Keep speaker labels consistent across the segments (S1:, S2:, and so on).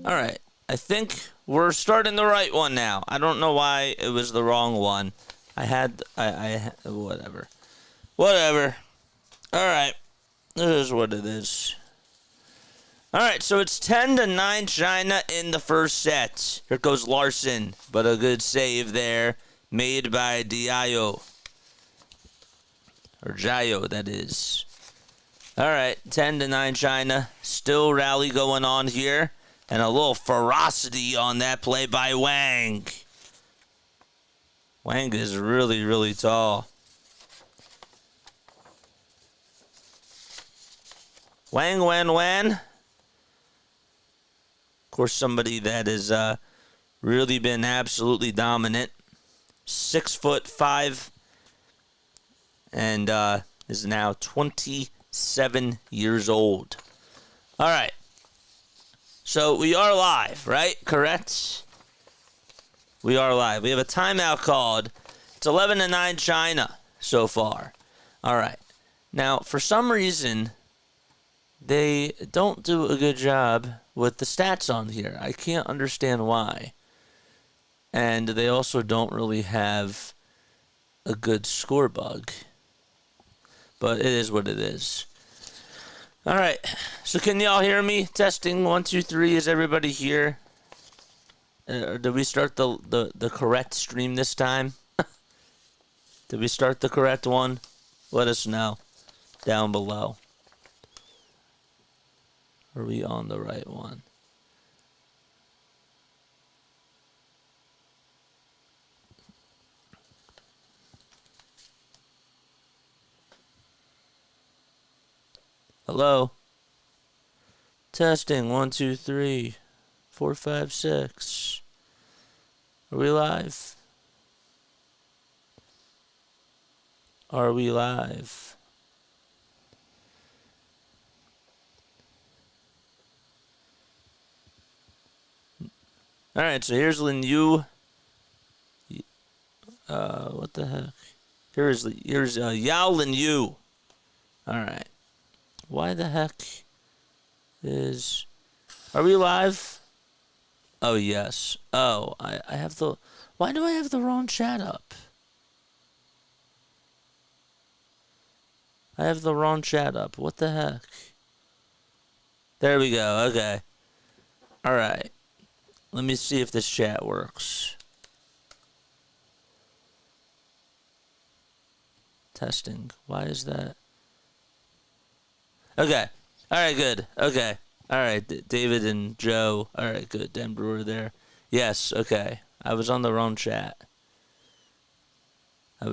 S1: All right. I think we're starting the right one now. I don't know why it was the wrong one. Whatever. Whatever. All right. This is what it is. All right, so it's 10-9 China in the first set. Here goes Larson, but a good save there made by Diallo. Or Jayo, that is. All right, 10-9 China. Still rally going on here. And a little ferocity on that play by Wang. Wang is really, really tall. Wang. Of course, somebody that has really been absolutely dominant. 6'5", and is now 27 years old. All right. So we are live, right? Correct? We are live. We have a timeout called. It's 11-9 China so far. All right. Now, for some reason, they don't do a good job with the stats on here. I can't understand why. And they also don't really have a good score bug. But it is what it is. All right. So can y'all hear me? Testing 1, 2, 3. Is everybody here? Did we start the correct stream this time? Did we start the correct one? Let us know down below. Are we on the right one? Hello? Testing 1, 2, 3, 4, 5, 6. Are we live? Are we live? All right, so here's Lin Yu. What the heck? Here's Yao Lin Yu. All right. Why the heck is... Are we live? Oh, yes. Oh, I have the... Why do I have the wrong chat up? I have the wrong chat up. What the heck? There we go. Okay. All right. Let me see if this chat works. Testing. Why is that? Okay. All right, good. Okay. All right, David and Joe. All right, good. Dan Brewer there. Yes, okay. I was on the wrong chat. All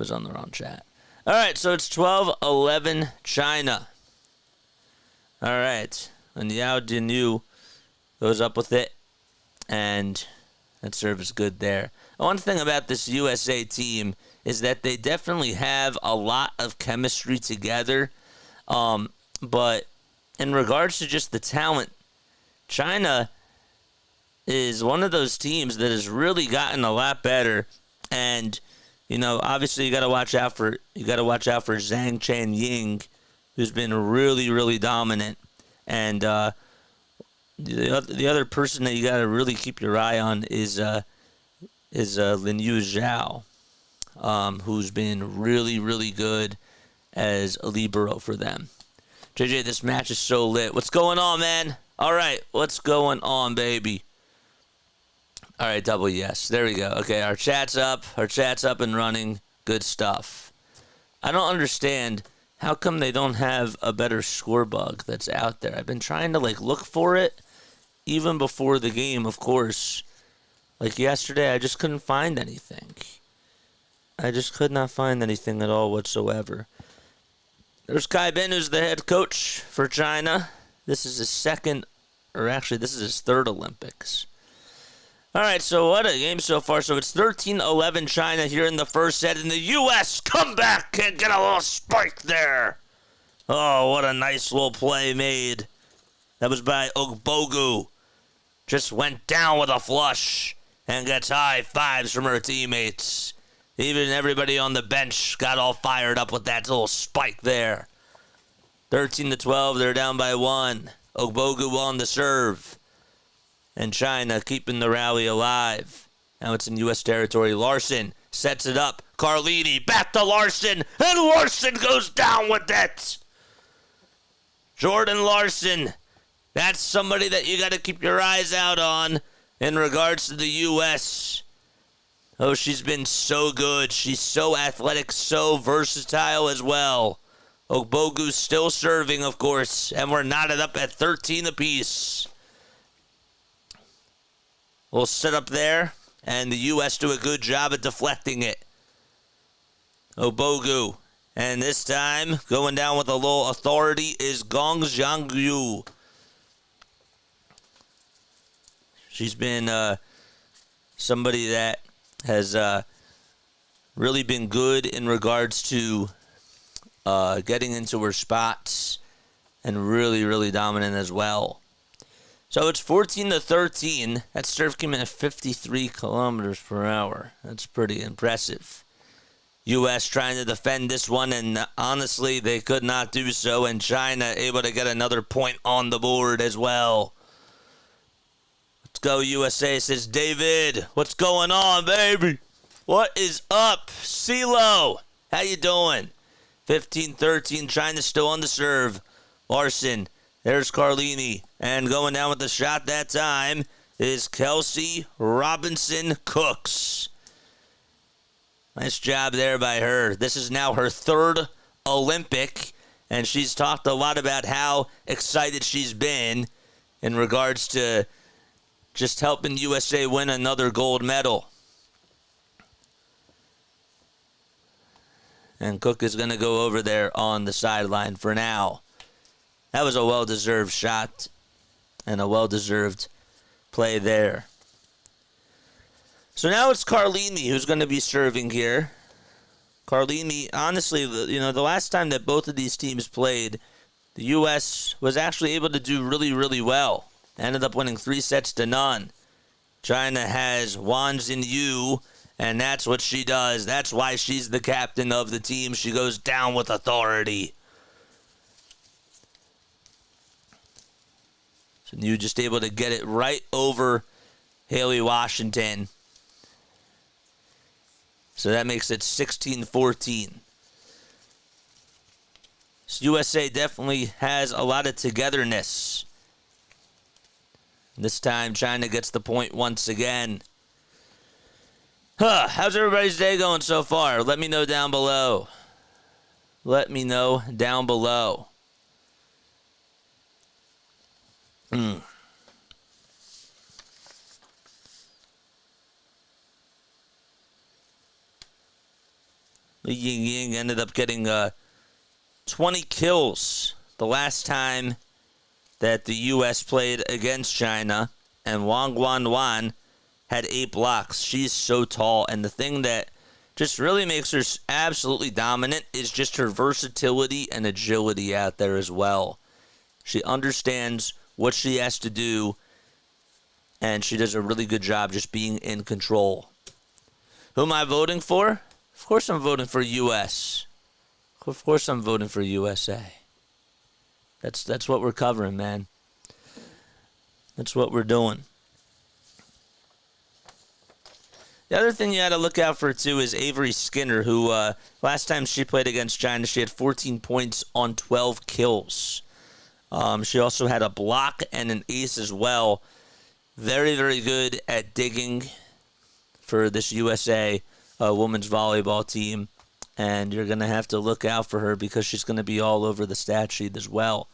S1: right, so it's 12-11 China. All right. And Yao Jinyu goes up with it. And that serve is good there. One thing about this USA team is that they definitely have a lot of chemistry together. But in regards to just the talent, China is one of those teams that has really gotten a lot better. And, you know, obviously you got to watch out for Zhang Changning, who's been really, really dominant. And the other person that you got to really keep your eye on is Lin Yu Zhao, who's been really, really good as a libero for them. JJ, this match is so lit. What's going on, man? All right, what's going on, baby? All right, double yes. There we go. Okay, our chat's up. Our chat's up and running. Good stuff. I don't understand how come they don't have a better score bug that's out there. I've been trying to, look for it even before the game, of course. Like yesterday, I just couldn't find anything. I just could not find anything at all whatsoever. There's Kai Bin, who's the head coach for China. This is his this is his third Olympics. All right, so what a game so far. So it's 13-11 China here in the first set. And the U.S. come back and get a little spike there. Oh, what a nice little play made. That was by Ogbogu. Just went down with a flush and gets high fives from her teammates. Even everybody on the bench got all fired up with that little spike there. 13-12, they're down by 1. Ogbogu on the serve. And China keeping the rally alive. Now it's in U.S. territory. Larson sets it up. Carlini back to Larson. And Larson goes down with it. Jordan Larson. That's somebody that you got to keep your eyes out on in regards to the U.S. Oh, she's been so good. She's so athletic, so versatile as well. Ogbogu's still serving, of course, and we're knotted up at 13 apiece. We'll sit up there, and the U.S. do a good job at deflecting it. Ogbogu, and this time, going down with a little authority is Gong Zhangyu. She's been somebody that has really been good in regards to getting into her spots and really, really dominant as well. So it's 14-13. That serve came in at 53 kilometers per hour. That's pretty impressive. U.S. trying to defend this one, and honestly, they could not do so, and China able to get another point on the board as well. Let's go, USA, says David. What's going on, baby? What is up? CeeLo, how you doing? 15-13, China still on the serve. Larson, there's Carlini. And going down with the shot that time is Kelsey Robinson Cooks. Nice job there by her. This is now her third Olympic, and she's talked a lot about how excited she's been in regards to just helping USA win another gold medal. And Cook is going to go over there on the sideline for now. That was a well-deserved shot and a well-deserved play there. So now it's Carlini who's going to be serving here. Carlini, honestly, the last time that both of these teams played, the U.S. was actually able to do really, really well. Ended up winning 3-0. China has Wang Xinyu, and that's what she does. That's why she's the captain of the team. She goes down with authority. So Xinyu just able to get it right over Haleigh Washington. So that makes it 16-14. So USA definitely has a lot of togetherness. This time, China gets the point once again. How's everybody's day going so far? Let me know down below. Let me know down below. Li Yingying ended up getting 20 kills the last time that the U.S. played against China, and Wang Guanwan had 8 blocks. She's so tall, and the thing that just really makes her absolutely dominant is just her versatility and agility out there as well. She understands what she has to do, and she does a really good job just being in control. Who am I voting for? Of course I'm voting for U.S. Of course I'm voting for USA. That's what we're covering, man. That's what we're doing. The other thing you got to look out for, too, is Avery Skinner, who last time she played against China, she had 14 points on 12 kills. She also had a block and an ace as well. Very, very good at digging for this USA women's volleyball team. And you're going to have to look out for her because she's going to be all over the stat sheet as well.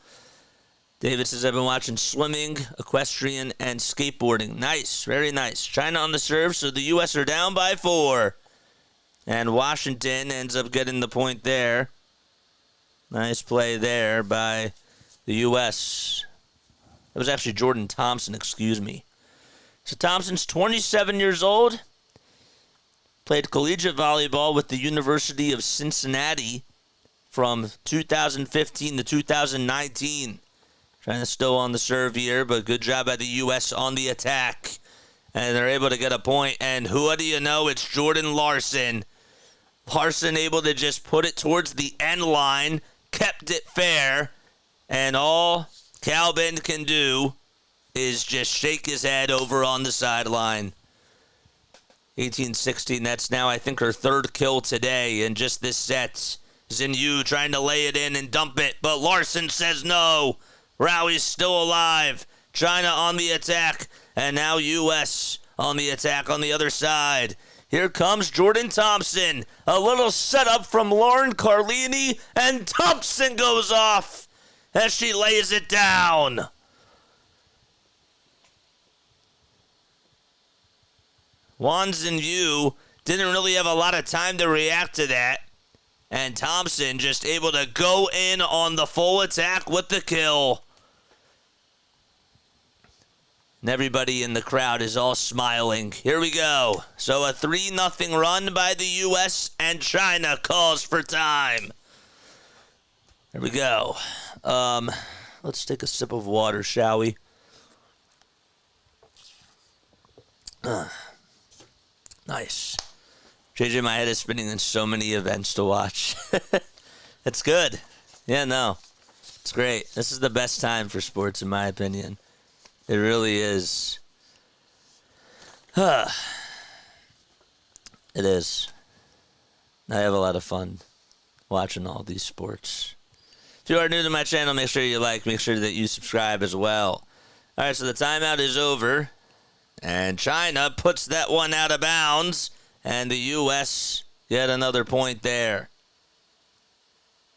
S1: David says, I've been watching swimming, equestrian, and skateboarding. Nice. Very nice. China on the serve, so the U.S. are down by 4. And Washington ends up getting the point there. Nice play there by the U.S. It was actually Jordan Thompson, excuse me. So Thompson's 27 years old. Played collegiate volleyball with the University of Cincinnati from 2015 to 2019. Trying to still on the serve here, but good job by the U.S. on the attack. And they're able to get a point. And who do you know? It's Jordan Larson. Larson able to just put it towards the end line, kept it fair, and all Cal Bend can do is just shake his head over on the sideline. 18-16, that's now, I think, her third kill today in just this set. Zhang Yu trying to lay it in and dump it, but Larson says no. Raoi's still alive. China on the attack, and now U.S. on the attack on the other side. Here comes Jordan Thompson. A little setup from Lauren Carlini, and Thompson goes off as she lays it down. Wang Zhenyu didn't really have a lot of time to react to that. And Thompson just able to go in on the full attack with the kill. And everybody in the crowd is all smiling. Here we go. So a 3-0 run by the U.S. and China calls for time. Here we go. Let's take a sip of water, shall we? Nice. JJ, my head is spinning in so many events to watch. It's good. Yeah, no. It's great. This is the best time for sports, in my opinion. It really is. It is. I have a lot of fun watching all these sports. If you are new to my channel, make sure you like, make sure that you subscribe as well. All right, so the timeout is over. And China puts that one out of bounds. And the U.S. get another point there.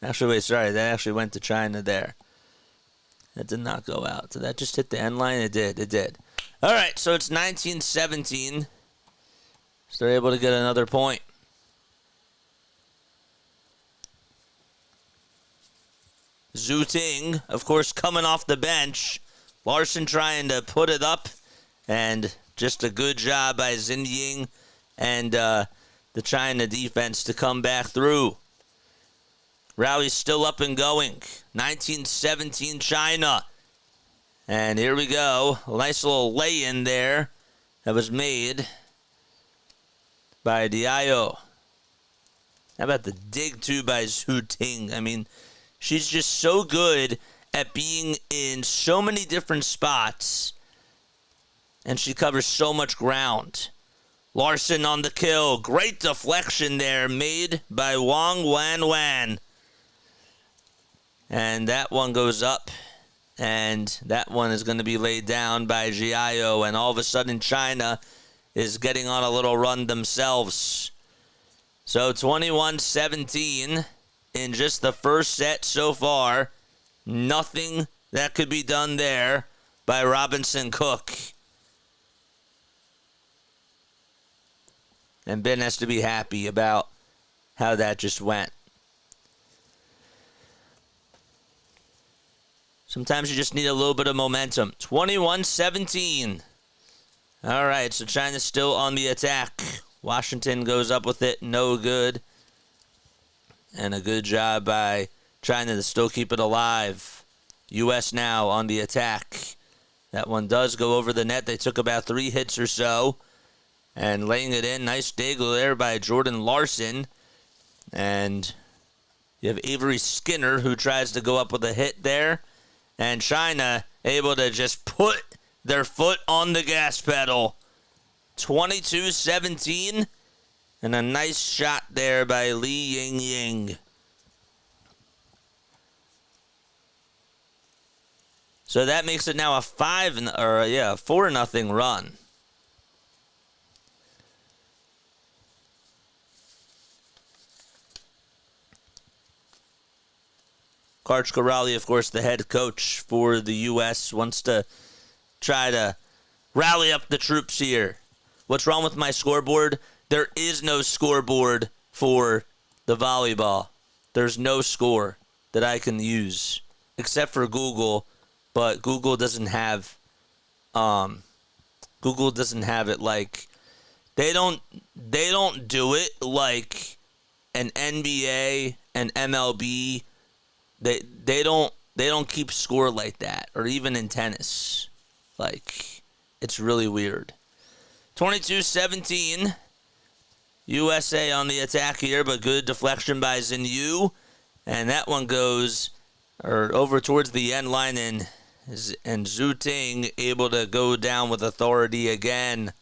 S1: Actually, wait, sorry. That actually went to China there. That did not go out. Did that just hit the end line? It did. It did. All right, so it's 19-17. So they're able to get another point. Zhu Ting, of course, coming off the bench. Larson trying to put it up. And just a good job by Zhang Ying and the China defense to come back through. Rally's still up and going. 19-17 China. And here we go. A nice little lay-in there that was made by Diallo. How about the dig, too, by Zhu Ting? I mean, she's just so good at being in so many different spots. And she covers so much ground. Larson on the kill. Great deflection there made by Wang Wan. And that one goes up. And that one is going to be laid down by Jiao. And all of a sudden, China is getting on a little run themselves. So 21-17 in just the first set so far. Nothing that could be done there by Robinson Cook. And Ben has to be happy about how that just went. Sometimes you just need a little bit of momentum. 21-17. All right, so China's still on the attack. Washington goes up with it. No good. And a good job by China to still keep it alive. U.S. now on the attack. That one does go over the net. They took about 3 hits or so. And laying it in. Nice dig there by Jordan Larson. And you have Avery Skinner who tries to go up with a hit there. And China able to just put their foot on the gas pedal. 22-17. And a nice shot there by Li Yingying. So that makes it now a 4-0 run. Karch Corrali, of course, the head coach for the U.S., wants to try to rally up the troops here. What's wrong with my scoreboard? There is no scoreboard for the volleyball. There's no score that I can use except for Google, but Google doesn't have it like they don't do it like an NBA and MLB. They don't keep score like that, or even in tennis. Like, it's really weird. 22-17. USA on the attack here, but good deflection by Zhang Yu. And that one goes over towards the end line, and And Zhu Ting able to go down with authority again.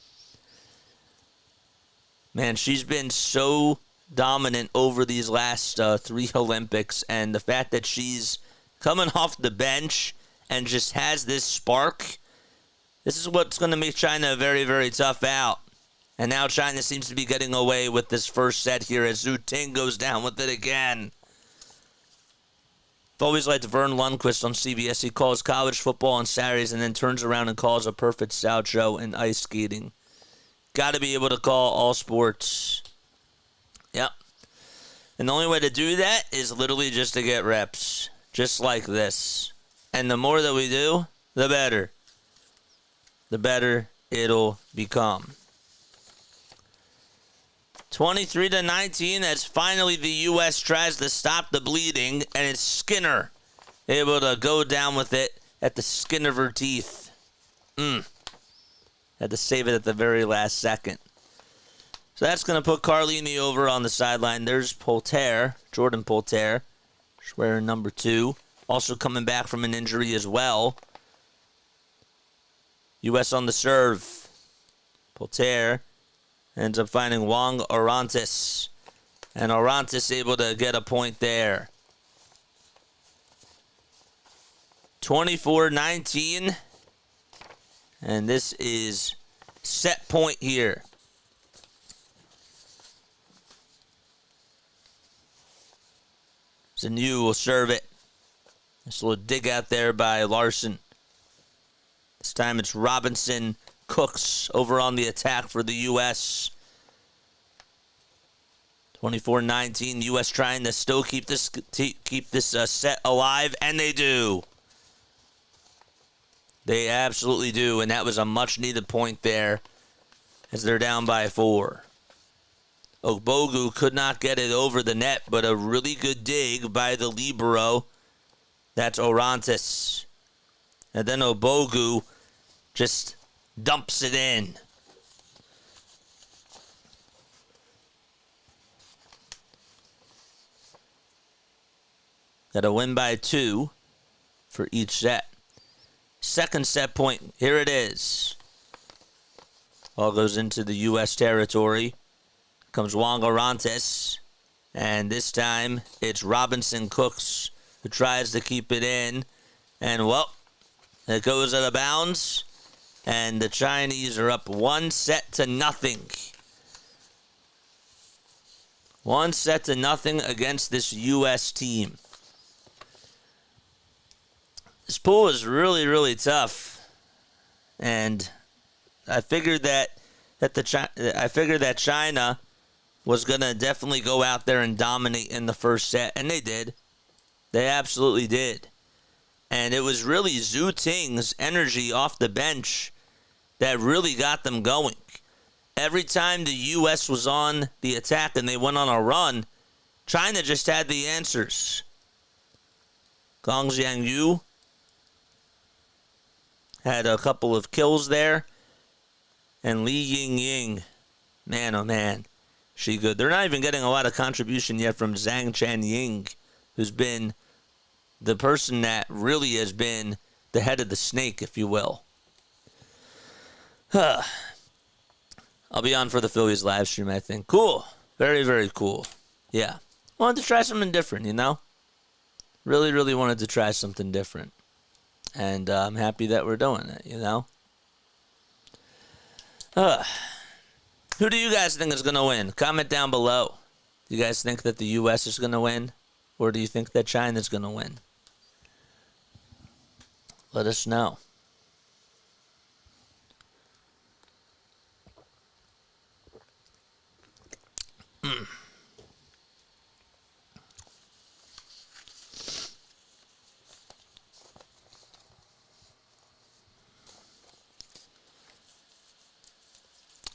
S1: Man, she's been so dominant over these last 3 Olympics. And the fact that she's coming off the bench and just has this spark, this is what's going to make China very, very tough out. And now China seems to be getting away with this first set here as Zhu Ting goes down with it again. I've always liked Vern Lundquist on CBS. He calls college football on Saturdays and then turns around and calls a perfect South show in ice skating. Got to be able to call all sports. Yep. And the only way to do that is literally just to get reps. Just like this. And the more that we do, the better. The better it'll become. 23-19 as finally the U.S. tries to stop the bleeding, and it's Skinner able to go down with it at the skin of her teeth. Had to save it at the very last second. So that's going to put Carlini over on the sideline. There's Poulter, Jordan Poulter, wearing number 2. Also coming back from an injury as well. U.S. on the serve. Poulter ends up finding Wong Orantes. And Orantes able to get a point there. 24-19. And this is set point here. Zanu will serve it. This little dig out there by Larson. This time it's Robinson Cooks over on the attack for the U.S. 24-19. U.S. trying to still keep this set alive, and they do. They absolutely do, and that was a much-needed point there as they're down by 4. Ogbogu could not get it over the net, but a really good dig by the libero. That's Orantes. And then Ogbogu just dumps it in. Got to win by 2 for each set. Second set point, here it is. All goes into the U.S. territory. Comes Wong Orantes. And this time, it's Robinson Cooks who tries to keep it in. And, well, it goes out of bounds. And the Chinese are up 1-0. 1-0 against this U.S. team. This pool is really, really tough. And I figured that China was going to definitely go out there and dominate in the first set. And they did. They absolutely did. And it was really Zhu Ting's energy off the bench that really got them going. Every time the U.S. was on the attack and they went on a run, China just had the answers. Gong Jiangyu had a couple of kills there. And Li Yingying, man, oh man, she good. They're not even getting a lot of contribution yet from Zhang Changning, who's been the person that really has been the head of the snake, if you will. I'll be on for the Phillies live stream, I think. Cool. Very, very cool. Yeah. Wanted to try something different, you know? Really, really wanted to try something different. And I'm happy that we're doing it, you know? Who do you guys think is going to win? Comment down below. Do you guys think that the U.S. is going to win? Or do you think that China's going to win? Let us know.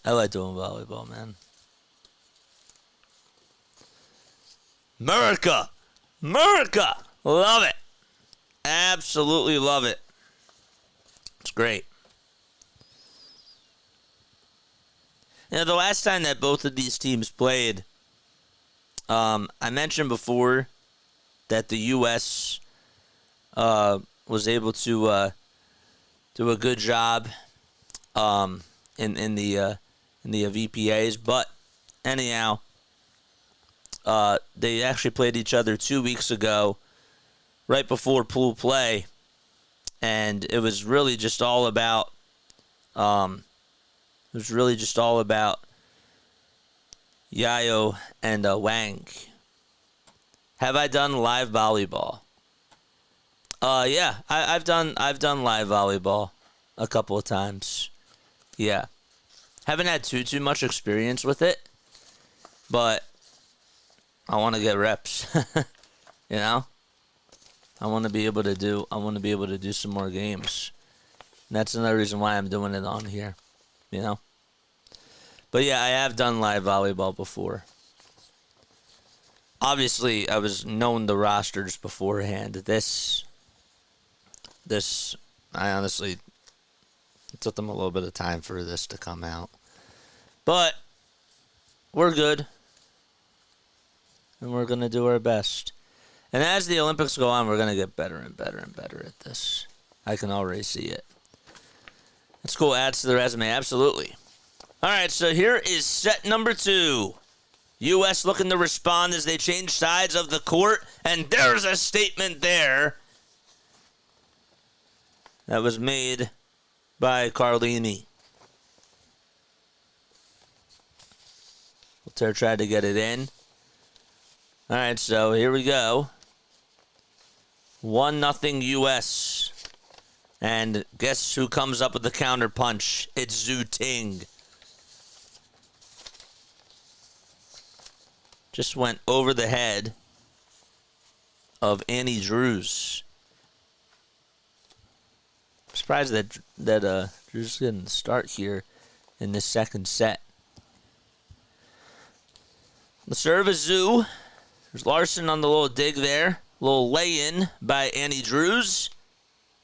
S1: I like doing volleyball, man. America! America! Love it. Absolutely love it. It's great. You know, the last time that both of these teams played, I mentioned before that the U.S. was able to do a good job in the VPAs. But anyhow, they actually played each other 2 weeks ago, right before pool play, and it was really just all about Yayo and Wang. Have I done live volleyball? Yeah, I've done live volleyball a couple of times. Yeah, haven't had too much experience with it, but I want to get reps. You know, I want to be able to do some more games. And that's another reason why I'm doing it on here. You know, but yeah, I have done live volleyball before. Obviously, I was known the rosters beforehand. This, I honestly, it took them a little bit of time for this to come out. But we're good. And we're going to do our best. And as the Olympics go on, we're going to get better and better and better at this. I can already see it. That's cool. Adds to the resume. Absolutely. All right, so here is set number 2. U.S. looking to respond as they change sides of the court. And there's a statement there that was made by Carlini. Voltaire tried to get it in. All right, so here we go. 1-0 U.S. And guess who comes up with the counter punch? It's Zhu Ting. Just went over the head of Annie Drews. I'm surprised that Drews didn't start here in this second set. The serve is Zhu. There's Larson on the little dig there. Little lay-in by Annie Drews.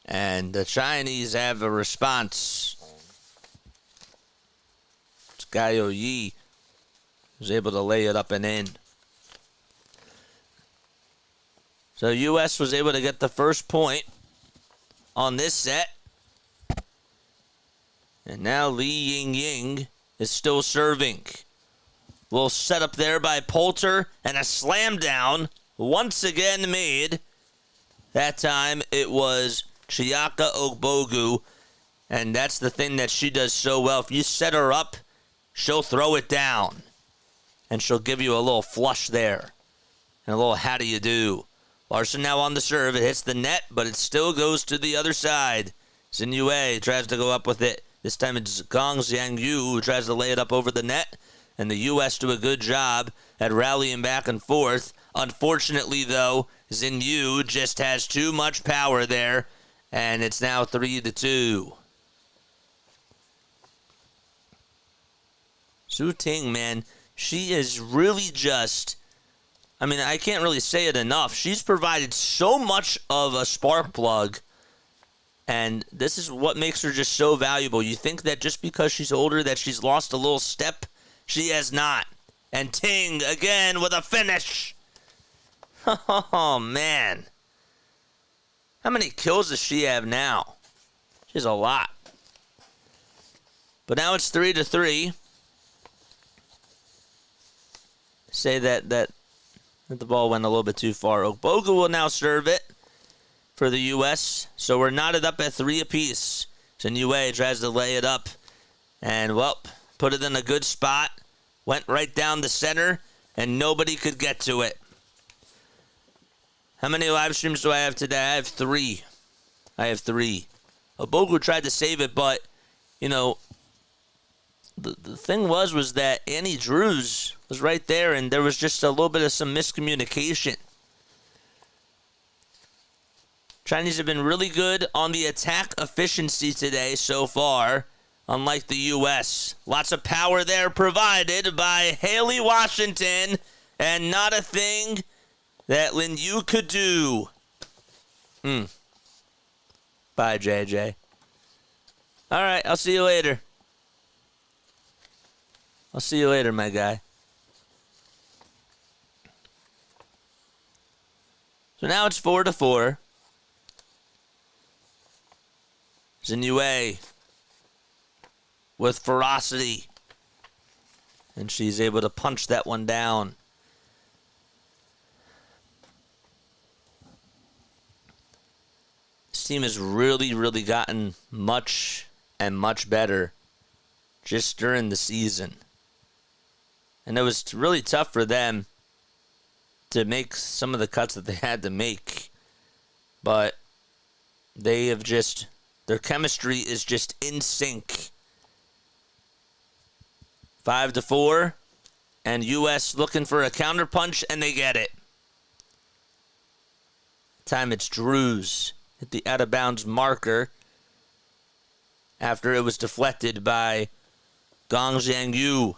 S1: And the Chinese have a response. It's Gaio Yi who's able to lay it up and in. So U.S. was able to get the first point on this set. And now Li Yingying is still serving. Little setup there by Poulter and a slam down once again made. That time it was Chiaka Ogbogu, and that's the thing that she does so well. If you set her up, she'll throw it down, and she'll give you a little flush there and a little how do you do. Larson now on the serve. It hits the net, but it still goes to the other side. Xin Yue tries to go up with it. This time it's Gong Xiangyu who tries to lay it up over the net. And the U.S. do a good job at rallying back and forth. Unfortunately, though, Xin Yu just has too much power there. And it's now 3-2. Zhu Ting, man, she is really just... I mean, I can't really say it enough. She's provided so much of a spark plug. And this is what makes her just so valuable. You think that just because she's older that she's lost a little step? She has not. And Ting, again, with a finish. Oh, man. How many kills does she have now? She has a lot. But now it's 3-3. Say that the ball went a little bit too far. Ogbogu will now serve it for the U.S. So we're knotted up at 3 apiece. Xin Yue tries to lay it up. And, well, put it in a good spot. Went right down the center, and nobody could get to it. How many live streams do I have today? I have 3. Ogbogu tried to save it, but, you know, the thing was that Annie Drews was right there, and there was just a little bit of some miscommunication. Chinese have been really good on the attack efficiency today so far, unlike the U.S. Lots of power there provided by Haleigh Washington, and not a thing that Lin Yu could do. Bye, JJ. All right, I'll see you later. I'll see you later, my guy. So now it's 4-4. Zinue with ferocity. And she's able to punch that one down. This team has really, really gotten much and much better just during the season. And it was really tough for them to make some of the cuts that they had to make. But they have just, their chemistry is just in sync. 5-4. And U.S. looking for a counterpunch, and they get it. Time it's Drew's. Hit the out-of-bounds marker after it was deflected by Gong Zhangyu.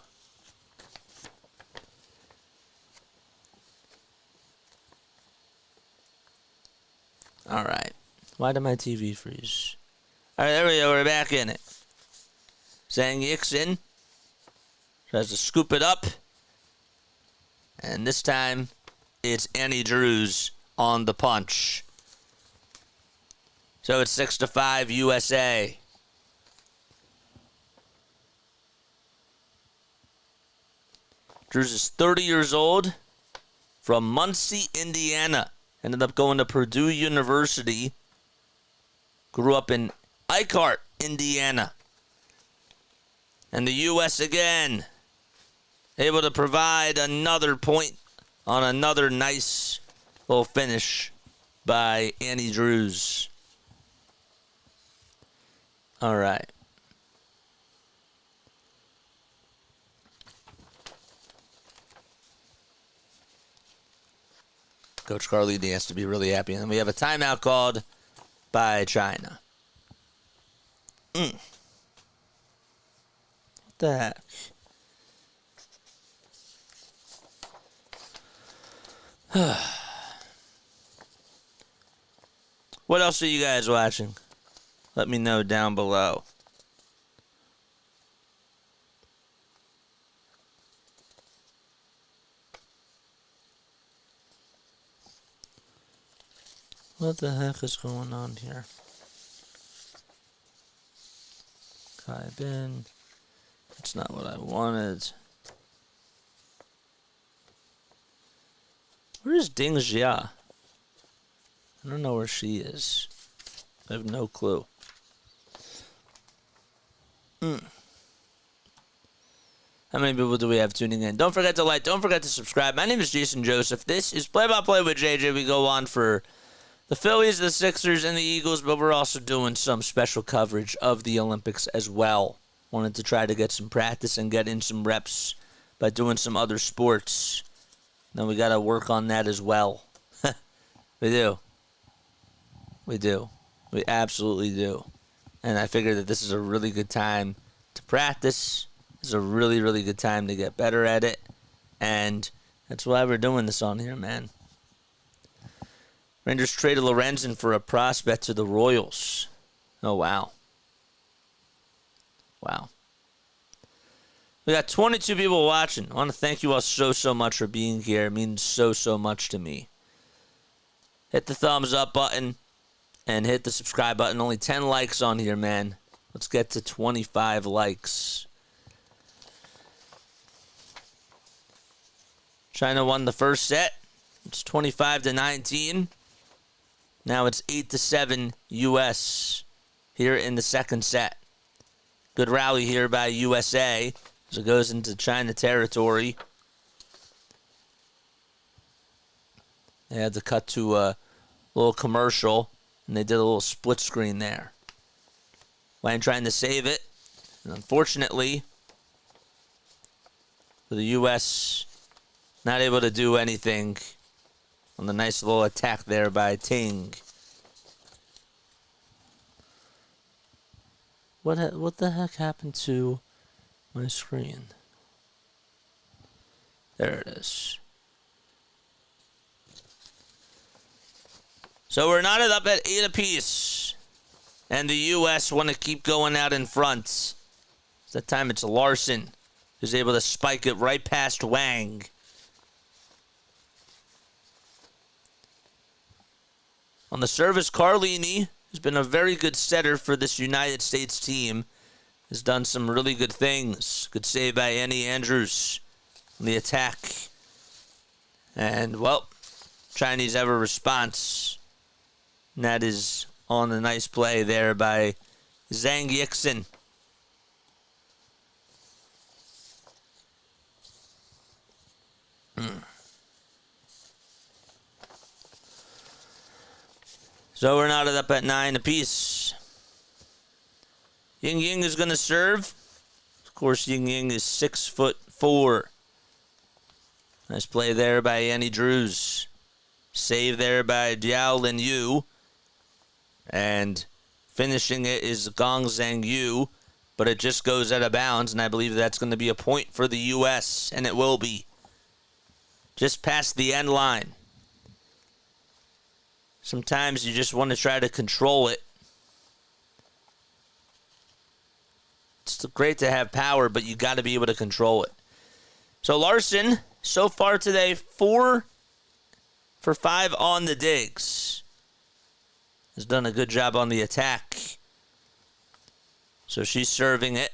S1: All right. Why did my TV freeze? All right, there we go. We're back in it. Zhang Yixin tries to scoop it up. And this time, it's Annie Drews on the punch. So it's 6-5 USA. Drews is 30 years old from Muncie, Indiana. Ended up going to Purdue University. Grew up in Elkhart, Indiana. And the U.S. again, able to provide another point on another nice little finish by Annie Drews. All right. Coach Carlini has to be really happy. And then we have a timeout called by China. What the heck? What else are you guys watching? Let me know down below. What the heck is going on here? Kai Bin. That's not what I wanted. Where is Ding Jia? I don't know where she is. I have no clue. How many people do we have tuning in? Don't forget to like. Don't forget to subscribe. My name is Jason Joseph. This is Play-by-Play with JJ. We go on for the Phillies, the Sixers, and the Eagles, but we're also doing some special coverage of the Olympics as well. Wanted to try to get some practice and get in some reps by doing some other sports. Then we got to work on that as well. We do. We do. We absolutely do. And I figured that this is a really good time to practice. This is a really, really good time to get better at it. And that's why we're doing this on here, man. Rangers traded Lorenzen for a prospect to the Royals. Oh, wow. Wow. We got 22 people watching. I want to thank you all so much for being here. It means so much to me. Hit the thumbs up button and hit the subscribe button. Only 10 likes on here, man. Let's get to 25 likes. China won the first set. It's 25-19. Now it's 8-7 U.S. here in the second set. Good rally here by USA as it goes into China territory. They had to cut to a little commercial, and they did a little split screen there. Wang trying to save it, and unfortunately, for the U.S., not able to do anything on the nice little attack there by Ting. What the heck happened to my screen? There it is. So we're knotted up at 8 apiece. And the U.S. want to keep going out in front. That time it's Larson who's able to spike it right past Wang. On the service, Carlini who's been a very good setter for this United States team, has done some really good things. Good save by Annie Andrews on the attack. And, well, Chinese have a response. And that is on a nice play there by Zhang Yixin. So we're knotted up at 9 apiece. Ying Ying is going to serve. Of course, Ying Ying is 6'4". Nice play there by Annie Drews. Save there by Diao Lin Yu. And finishing it is Gong Zhang Yu. But it just goes out of bounds, and I believe that's going to be a point for the U.S., and it will be. Just past the end line. Sometimes you just want to try to control it. It's great to have power, but you got to be able to control it. So Larson, so far today, 4 for 5 on the digs. Has done a good job on the attack. So she's serving it.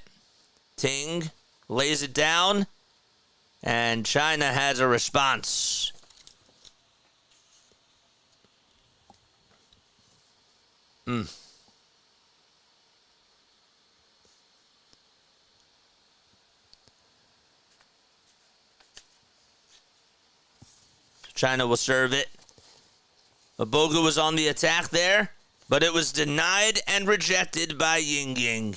S1: Ting lays it down, and China has a response. China will serve it. Mabogu was on the attack there, but it was denied and rejected by Ying Ying.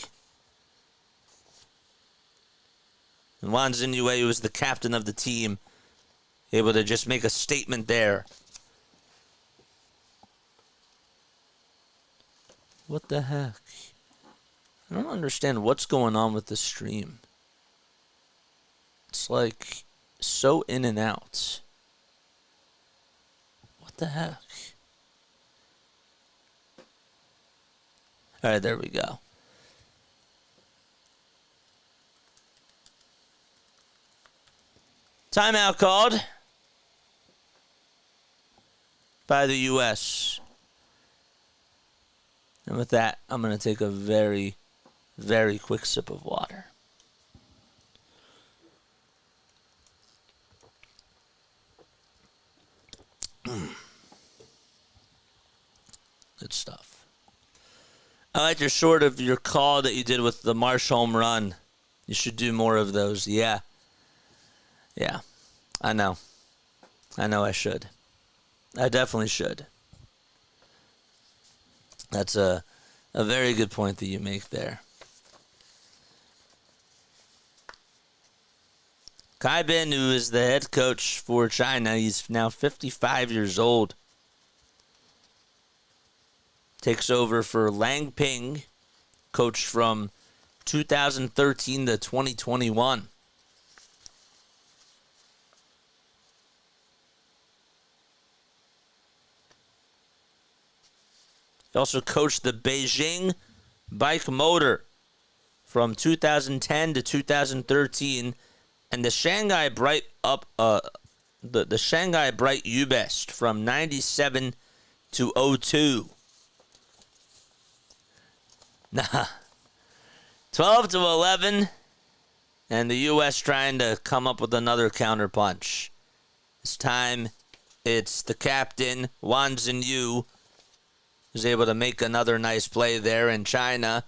S1: And Wan Xinyue, who was the captain of the team, able to just make a statement there. What the heck? I don't understand what's going on with the stream. It's like so in and out. What the heck? All right, there we go. Timeout called by the U.S. And with that, I'm going to take a very, very quick sip of water. Good stuff. I like your short of your call that you did with the Marsh home run. You should do more of those. Yeah. Yeah. I know. I should. I definitely should. That's a very good point that you make there. Kai Bin, who is the head coach for China, he's now 55 years old. Takes over for Lang Ping, coached from 2013 to 2021. He also coached the Beijing Bike Motor from 2010 to 2013, and the Shanghai Bright the Shanghai Bright U-Best from 97 to 02. Nah. 12 to 11, and the U.S. trying to come up with another counterpunch. This time, it's the captain, Wan Xinyue, who's able to make another nice play there, and China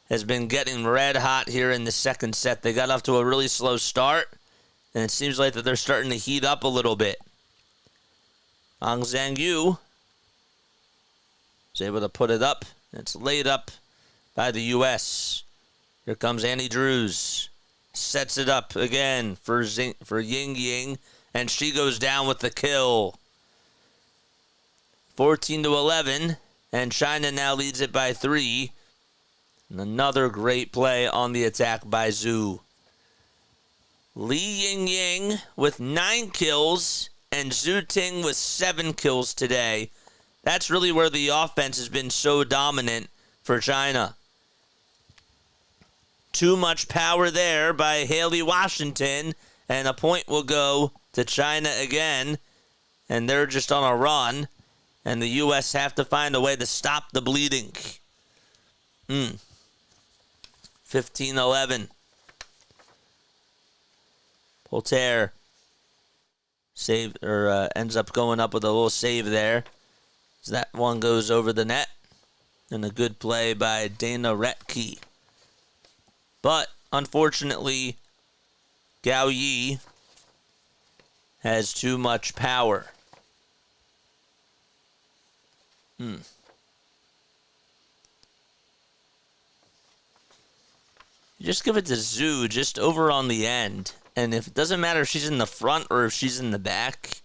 S1: has been getting red hot here in the second set. They got off to a really slow start, and it seems like that they're starting to heat up a little bit. Gong Zhang Yu is able to put it up. It's laid up by the U.S. Here comes Annie Drews. Sets it up again for Ying Ying, and she goes down with the kill. 14 to 11, and China now leads it by 3. And another great play on the attack by Zhu. Li Ying Ying with 9 kills, and Zhu Ting with 7 kills today. That's really where the offense has been so dominant for China. Too much power there by Haleigh Washington, and a point will go to China again, and they're just on a run. And the U.S. have to find a way to stop the bleeding. 15-11. Polter save or ends up going up with a little save there. So that one goes over the net. And a good play by Dana Retke. But unfortunately, Gao Yi has too much power. Just give it to Zhu, just over on the end. And if it doesn't matter if she's in the front or if she's in the back,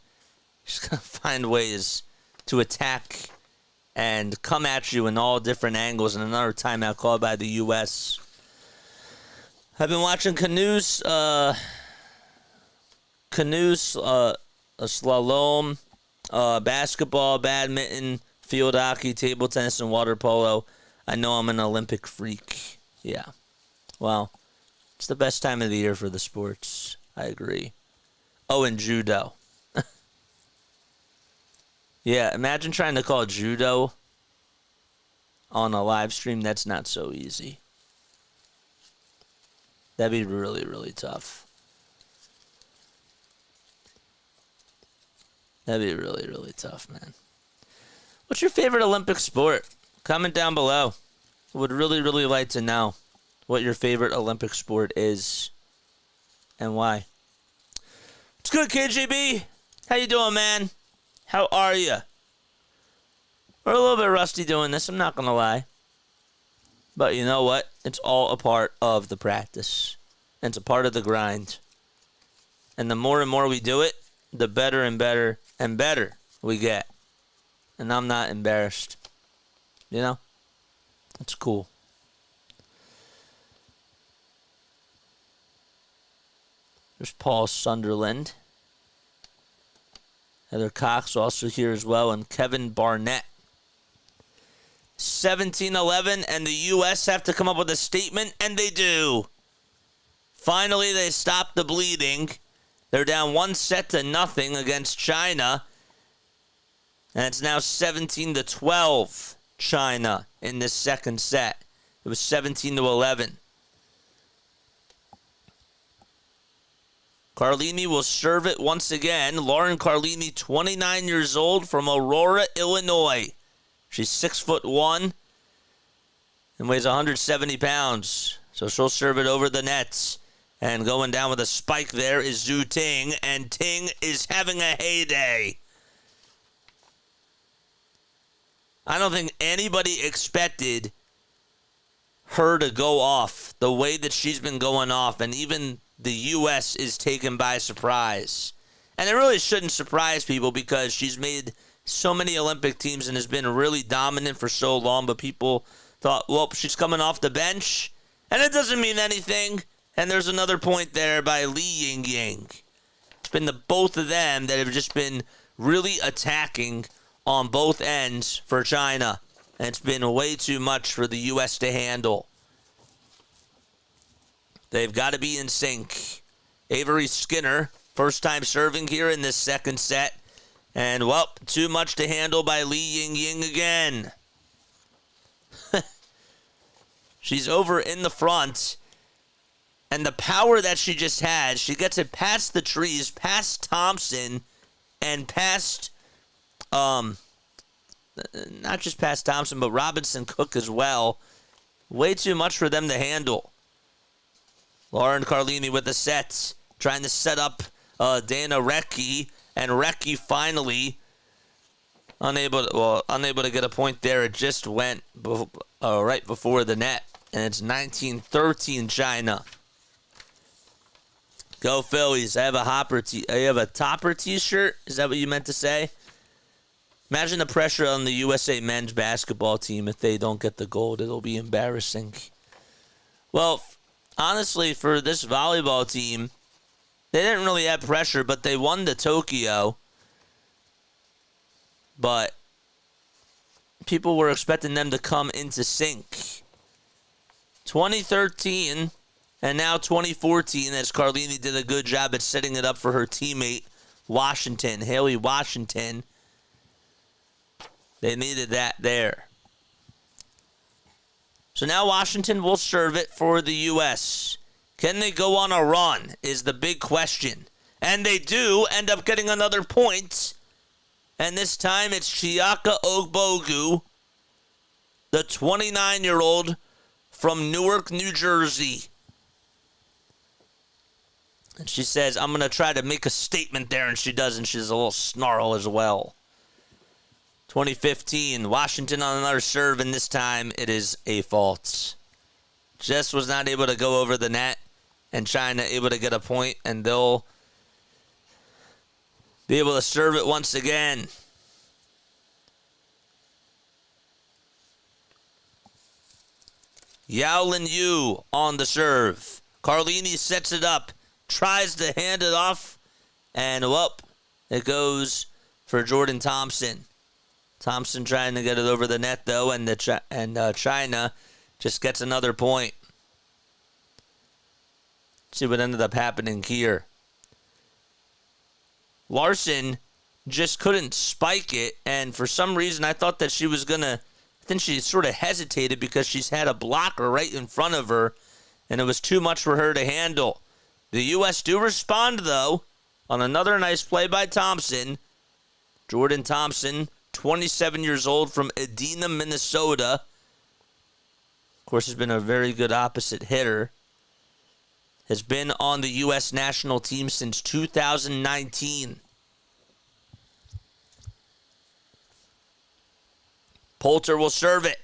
S1: she's going to find ways to attack and come at you in all different angles. And another timeout called by the U.S. I've been watching canoes, slalom, basketball, badminton, field hockey, table tennis, and water polo. I know I'm an Olympic freak. Yeah. Well, it's the best time of the year for the sports. I agree. Oh, and judo. Yeah, imagine trying to call judo on a live stream. That's not so easy. That'd be really, really tough. That'd be really, really tough, man. What's your favorite Olympic sport? Comment down below. I would really, really like to know what your favorite Olympic sport is and why. What's good, KJB? How you doing, man? How are you? We're a little bit rusty doing this, I'm not going to lie. But you know what? It's all a part of the practice. And it's a part of the grind. And the more and more we do it, the better and better and better we get. And I'm not embarrassed. You know? It's cool. There's Paul Sunderland. Heather Cox also here as well. And Kevin Barnett. 17-11, and the U.S. have to come up with a statement, and they do. Finally, they stop the bleeding. They're down 1-0 against China. And it's now 17-12, China, in this second set. It was 17-11. Carlini will serve it once again. Lauren Carlini, 29 years old, from Aurora, Illinois. She's 6'1" and weighs 170 pounds. So she'll serve it over the nets. And going down with a spike there is Zhu Ting. And Ting is having a heyday. I don't think anybody expected her to go off the way that she's been going off. And even the U.S. is taken by surprise. And it really shouldn't surprise people because she's made so many Olympic teams and has been really dominant for so long. But people thought, well, she's coming off the bench. And it doesn't mean anything. And there's another point there by Li Yingying. It's been the both of them that have just been really attacking on both ends for China. And it's been way too much for the U.S. to handle. They've got to be in sync. Avery Skinner, first time serving here in this second set. And, well, too much to handle by Li Yingying again. She's over in the front. And the power that she just had, she gets it past the trees, past Thompson, and past, not just past Thompson, but Robinson Cook as well. Way too much for them to handle. Lauren Carlini with the sets, trying to set up Dana Retke. And Retke finally unable to get a point there. It just went right before the net. And it's 19-13 China. Go Phillies. I have a Topper t-shirt. Is that what you meant to say? Imagine the pressure on the USA men's basketball team if they don't get the gold. It'll be embarrassing. Well, honestly, for this volleyball team, they didn't really have pressure, but they won the Tokyo. But people were expecting them to come into sync. 2013 and now 2014, as Carlini did a good job at setting it up for her teammate, Haleigh Washington. They needed that there. So now Washington will serve it for the U.S. Can they go on a run is the big question. And they do end up getting another point. And this time it's Chiaka Ogbogu, the 29-year-old from Newark, New Jersey. And she says, I'm going to try to make a statement there, and she does, and she does a little snarl as well. 2015, Washington on another serve, and this time it is a fault. Just was not able to go over the net, and China able to get a point, and they'll be able to serve it once again. Yaolin Yu on the serve. Carlini sets it up, tries to hand it off, and whoop, it goes for Jordan Thompson. Thompson trying to get it over the net, though, and China just gets another point. Let's see what ended up happening here. Larson just couldn't spike it, and for some reason I thought that she was going to, I think she sort of hesitated because she's had a blocker right in front of her, and it was too much for her to handle. The U.S. do respond, though, on another nice play by Thompson. Jordan Thompson, 27 years old from Edina, Minnesota. Of course, has been a very good opposite hitter. Has been on the U.S. national team since 2019. Poulter will serve it.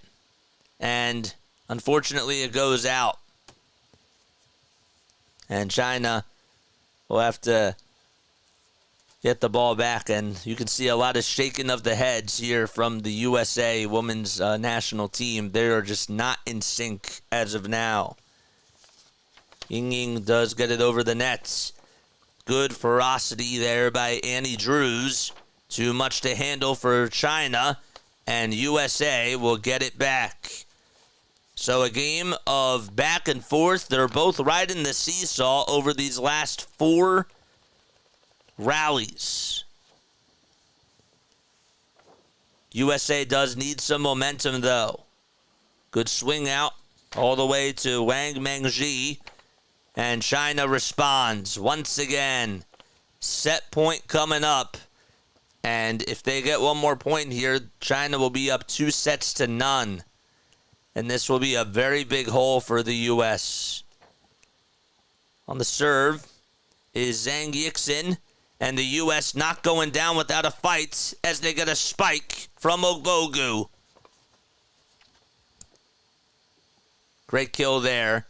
S1: And unfortunately, it goes out. And China will have to get the ball back. And you can see a lot of shaking of the heads here from the USA women's national team. They are just not in sync as of now. Ying does get it over the nets. Good ferocity there by Annie Drews. Too much to handle for China. And USA will get it back. So a game of back and forth. They're both riding the seesaw over these last 4 rallies. USA does need some momentum, though. Good swing out all the way to Wang Mengji. And China responds once again. Set point coming up. And if they get one more point here, China will be up 2-0. And this will be a very big hole for the U.S. On the serve is Zhang Yixin. And the U.S. not going down without a fight as they get a spike from Ogbogu. Great kill there.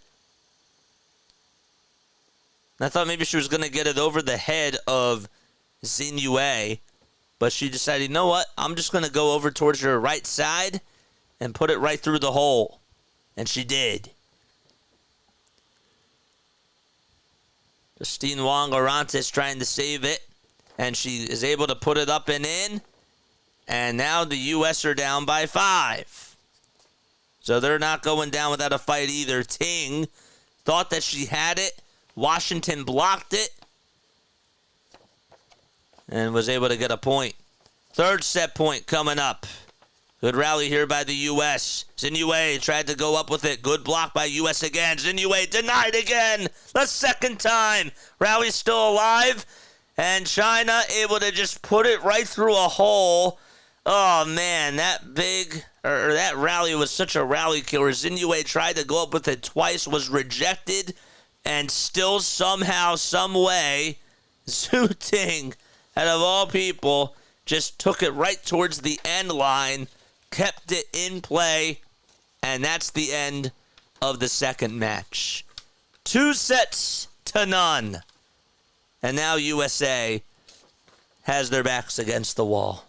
S1: I thought maybe she was going to get it over the head of Xin Yue. But she decided, you know what? I'm just going to go over towards her right side and put it right through the hole. And she did. Justine Wong Orantes trying to save it. And she is able to put it up and in. And now the U.S. are down by 5. So they're not going down without a fight either. Ting thought that she had it. Washington blocked it. And was able to get a point. Third set point coming up. Good rally here by the U.S. Xin Yue tried to go up with it. Good block by U.S. again. Xin Yue denied again. The second time. Rally's still alive. And China able to just put it right through a hole. Oh, man. That rally was such a rally killer. Xin Yue tried to go up with it twice. Was rejected. And still somehow, some way, Zhu Ting, out of all people, just took it right towards the end line, kept it in play, and that's the end of the second match. 2-0. And now USA has their backs against the wall.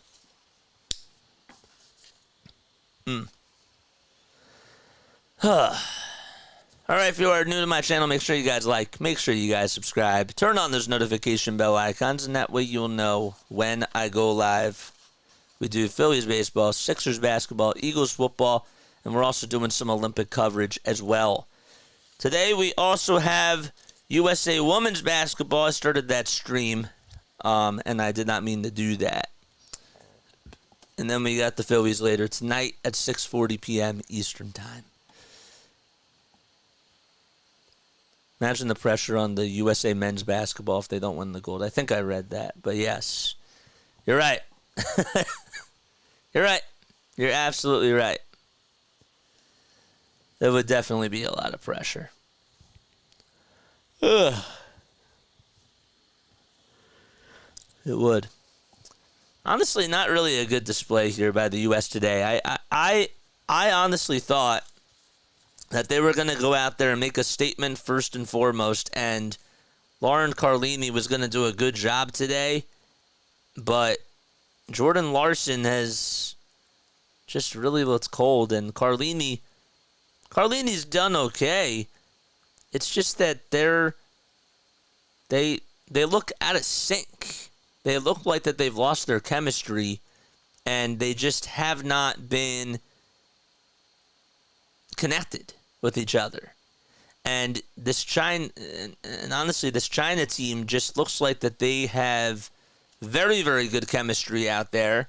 S1: All right, if you are new to my channel, make sure you guys like, make sure you guys subscribe, turn on those notification bell icons, and that way you'll know when I go live. We do Phillies baseball, Sixers basketball, Eagles football, and we're also doing some Olympic coverage as well. Today we also have USA women's basketball. I started that stream, and I did not mean to do that. And then we got the Phillies later tonight at 6:40 p.m. Eastern Time. Imagine the pressure on the USA men's basketball if they don't win the gold. I think I read that. But yes, you're right. You're right. You're absolutely right. There would definitely be a lot of pressure. Ugh. It would. Honestly, not really a good display here by the U.S. today. I honestly thought that they were going to go out there and make a statement first and foremost, and Lauren Carlini was going to do a good job today, but Jordan Larson has just really looked cold, and Carlini's done okay. It's just that they look out of sync. They look like that they've lost their chemistry, and they just have not been connected with each other. And honestly, this China team just looks like that they have very, very good chemistry out there,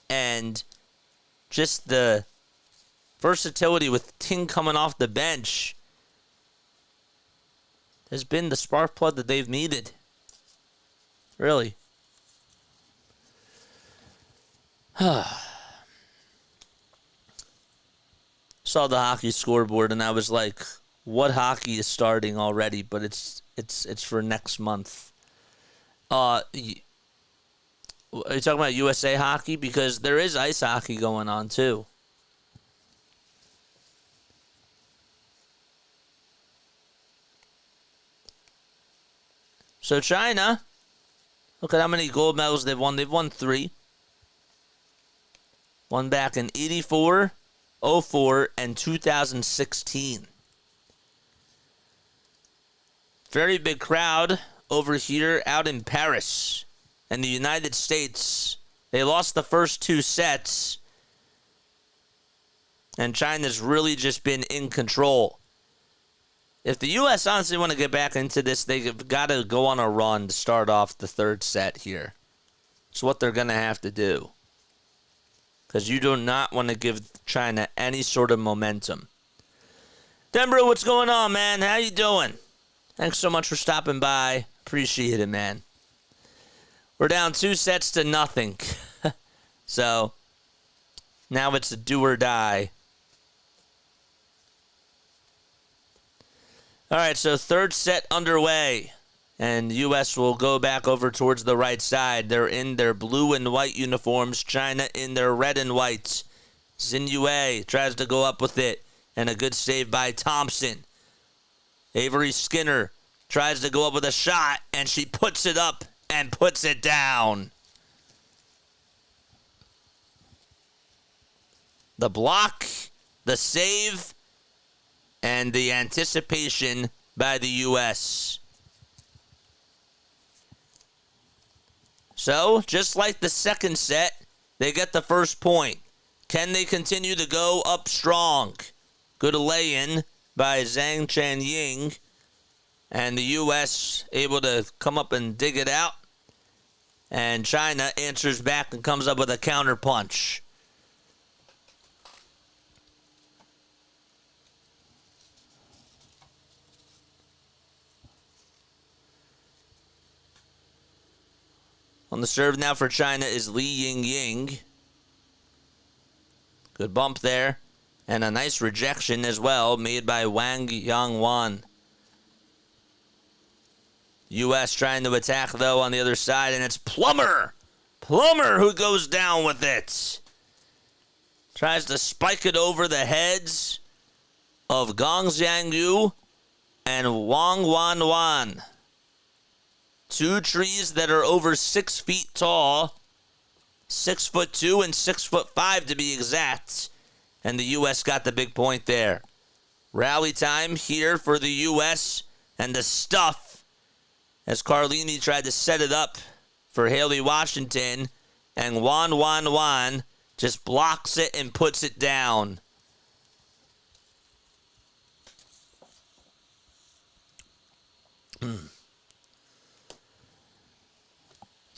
S1: and just the versatility with Ting coming off the bench has been the spark plug that they've needed. Really. Saw the hockey scoreboard and I was like, what hockey is starting already? But it's for next month. Are you talking about USA hockey? Because there is ice hockey going on too. So China, look at how many gold medals they've won. They've won 3. One back in 84, 04, and 2016. Very big crowd over here out in Paris and the United States. They lost the first 2 sets, and China's really just been in control. If the U.S. honestly want to get back into this, they've got to go on a run to start off the 3rd set here. It's what they're going to have to do. Because you do not want to give China any sort of momentum. Denver, what's going on, man? How you doing? Thanks so much for stopping by. Appreciate it, man. We're down 2 sets to nothing. So, now it's a do or die. All right, so 3rd set underway. And the U.S. will go back over towards the right side. They're in their blue and white uniforms. China in their red and white. Xin Yue tries to go up with it. And a good save by Thompson. Avery Skinner tries to go up with a shot. And she puts it up and puts it down. The block, the save, and the anticipation by the U.S. So, just like the 2nd set, they get the 1st point. Can they continue to go up strong? Good lay-in by Zhang Changning. And the U.S. able to come up and dig it out. And China answers back and comes up with a counter punch. On the serve now for China is Li Yingying. Good bump there. And a nice rejection as well made by Wang Yangwan. U.S. trying to attack, though, on the other side, and it's Plummer. Plummer who goes down with it. Tries to spike it over the heads of Gong Xiangyu and Wang Wanwan. 2 trees that are over 6 feet tall. 6'2" and 6'5" to be exact. And the U.S. got the big point there. Rally time here for the U.S. and the stuff as Carlini tried to set it up for Haleigh Washington. And Wan just blocks it and puts it down.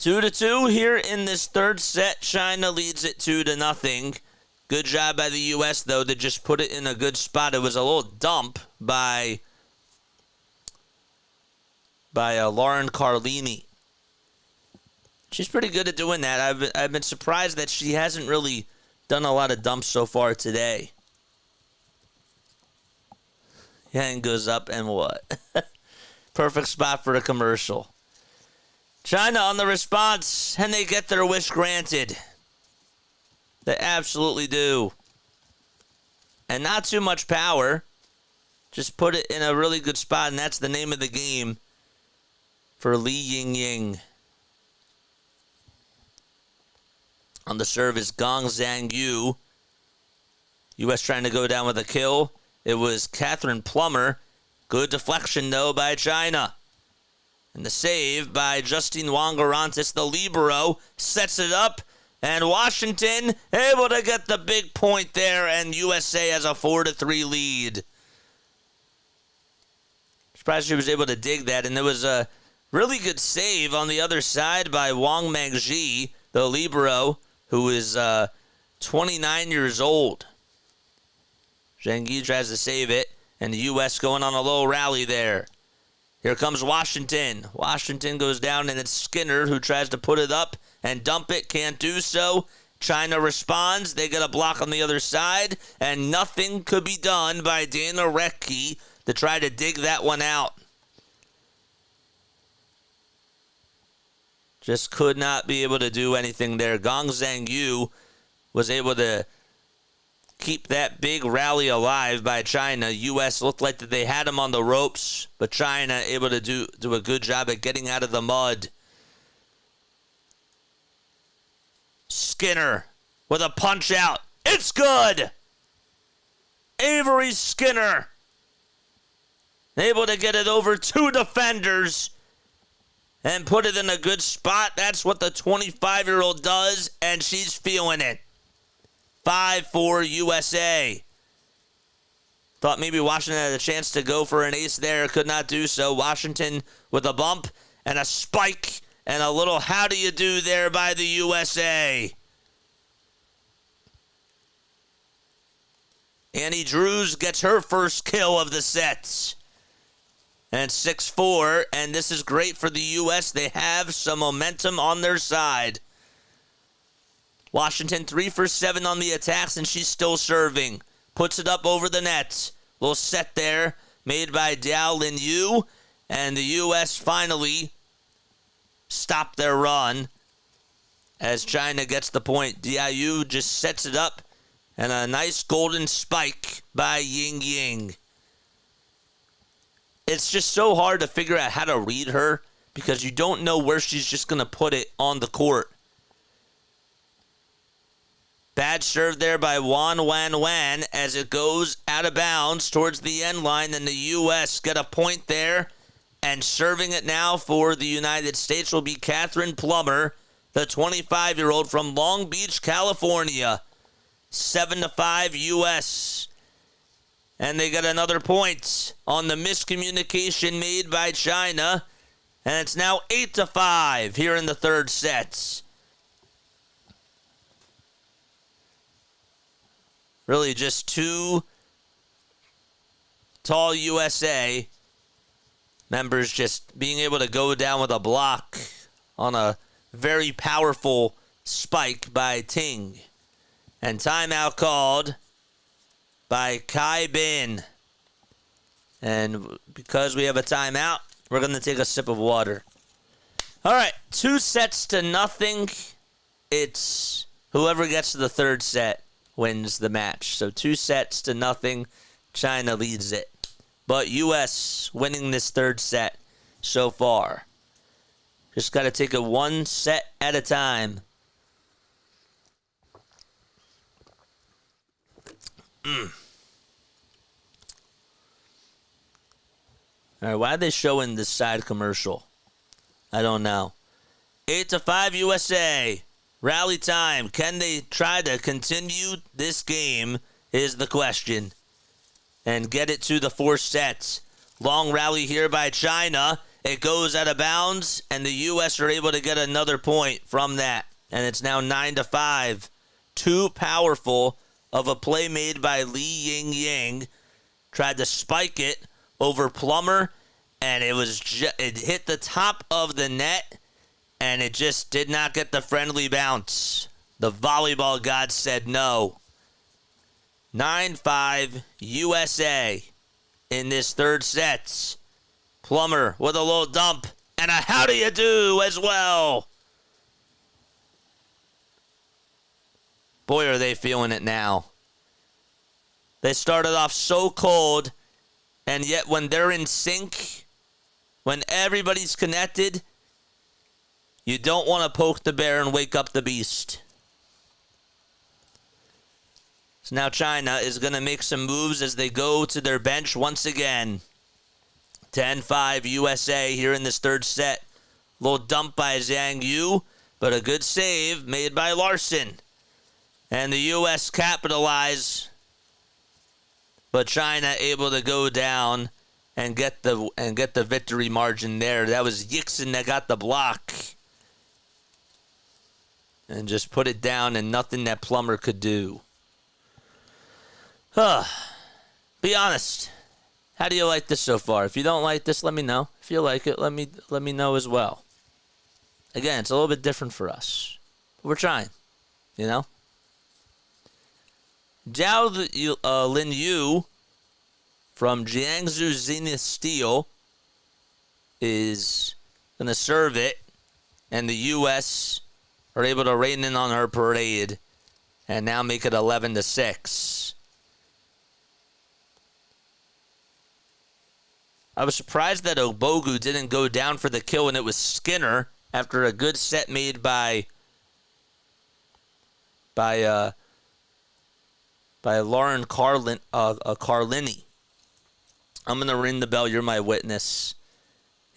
S1: 2-2 here in this third set. China leads it 2-0. Good job by the U.S., though, to just put it in a good spot. It was a little dump by Lauren Carlini. She's pretty good at doing that. I've been surprised that she hasn't really done a lot of dumps so far today. Yang goes up and what? Perfect spot for a commercial. China on the response, and they get their wish granted. They absolutely do. And not too much power. Just put it in a really good spot, and that's the name of the game for Li Yingying. On the serve is Gong Zhangyu. U.S. trying to go down with a kill. It was Catherine Plummer. Good deflection, though, by China. And the save by Justine Wong Orantes, the libero, sets it up. And Washington able to get the big point there, and USA has a 4-3 lead. Surprised she was able to dig that, and there was a really good save on the other side by Wang Mengji, the libero, who is 29 years old. Zhang Yi tries to save it, and the U.S. going on a little rally there. Here comes Washington. Washington goes down, and it's Skinner who tries to put it up and dump it. Can't do so. China responds. They get a block on the other side, and nothing could be done by Dana Rettke to try to dig that one out. Just could not be able to do anything there. Gong Zhangyu was able to keep that big rally alive by China. U.S. looked like that they had him on the ropes, but China able to do a good job at getting out of the mud. Skinner with a punch out. It's good! Avery Skinner able to get it over two defenders and put it in a good spot. That's what the 25-year-old does, and she's feeling it. 5-4 USA. Thought maybe Washington had a chance to go for an ace there. Could not do so. Washington with a bump and a spike and a little how do you do there by the USA. Annie Drews gets her first kill of the sets. And 6-4, and this is great for the U.S. They have some momentum on their side. Washington 3 for 7 on the attacks, and she's still serving. Puts it up over the net. Little set there made by Diao Lin Yu, and the U.S. finally stopped their run as China gets the point. Diao Yu just sets it up, and a nice golden spike by Ying Ying. It's just so hard to figure out how to read her because you don't know where she's just going to put it on the court. Bad serve there by Wan as it goes out of bounds towards the end line, and the U.S. get a point there. And serving it now for the United States will be Catherine Plummer, the 25-year-old from Long Beach, California. 7-5 U.S. And they got another point on the miscommunication made by China. And it's now 8-5 here in the third set. Really just two tall USA members just being able to go down with a block on a very powerful spike by Ting. And timeout called by Kai Bin. And because we have a timeout, we're going to take a sip of water. All right, 2-0. It's whoever gets to the third set wins the match. So 2-0. China leads it. But U.S. winning this third set so far. Just got to take it one set at a time. All right, why are they showing this side commercial? I don't know. 8-5 USA. Rally time. Can they try to continue this game is the question. And get it to the 4 sets. Long rally here by China. It goes out of bounds, and the U.S. are able to get another point from that. And it's now 9-5. Too powerful of a play made by Li Ying. Tried to spike it over Plummer, and it hit the top of the net, and it just did not get the friendly bounce. The volleyball god said no. 9-5 USA in this third set. Plummer with a little dump and a how do you do as well. Boy, are they feeling it now. They started off so cold, and yet when they're in sync, when everybody's connected, you don't want to poke the bear and wake up the beast. So now China is going to make some moves as they go to their bench once again. 10-5 USA here in this third set. Little dump by Zhang Yu, but a good save made by Larson. And the U.S. capitalize, but China able to go down and get the victory margin there. That was Yixin that got the block. And just put it down, and nothing that Plummer could do. Be honest. How do you like this so far? If you don't like this, let me know. If you like it, let me know as well. Again, it's a little bit different for us. But we're trying, you know? Zhao Lin Yu from Jiangsu Zenith Steel is going to serve it, and the U.S. are able to rain in on her parade and now make it 11-6. I was surprised that Obogu didn't go down for the kill, and it was Skinner after a good set made by Lauren Carlini. I'm going to ring the bell. You're my witness.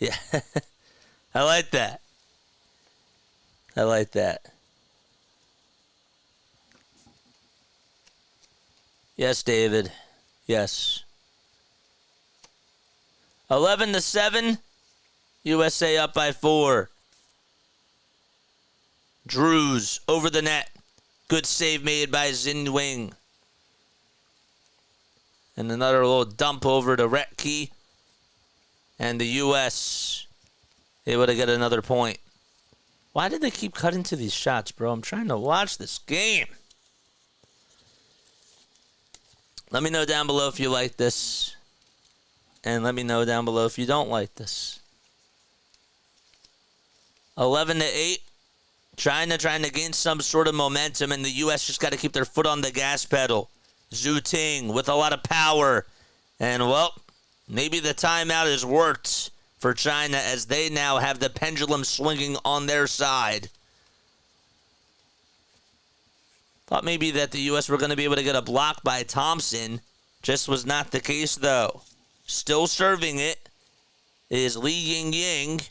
S1: Yeah. I like that. I like that. Yes, David. Yes. 11-7. USA up by 4. Drews over the net. Good save made by Xin Wing. And another little dump over to Retke. And the U.S. able to get another point. Why did they keep cutting to these shots, bro? I'm trying to watch this game. Let me know down below if you like this. And let me know down below if you don't like this. 11-8. China trying to gain some sort of momentum, and the U.S. just got to keep their foot on the gas pedal. Zhu Ting with a lot of power. And, well, maybe the timeout has worked for China as they now have the pendulum swinging on their side. Thought maybe that the U.S. were going to be able to get a block by Thompson. Just was not the case, though. Still serving it is Li Ying,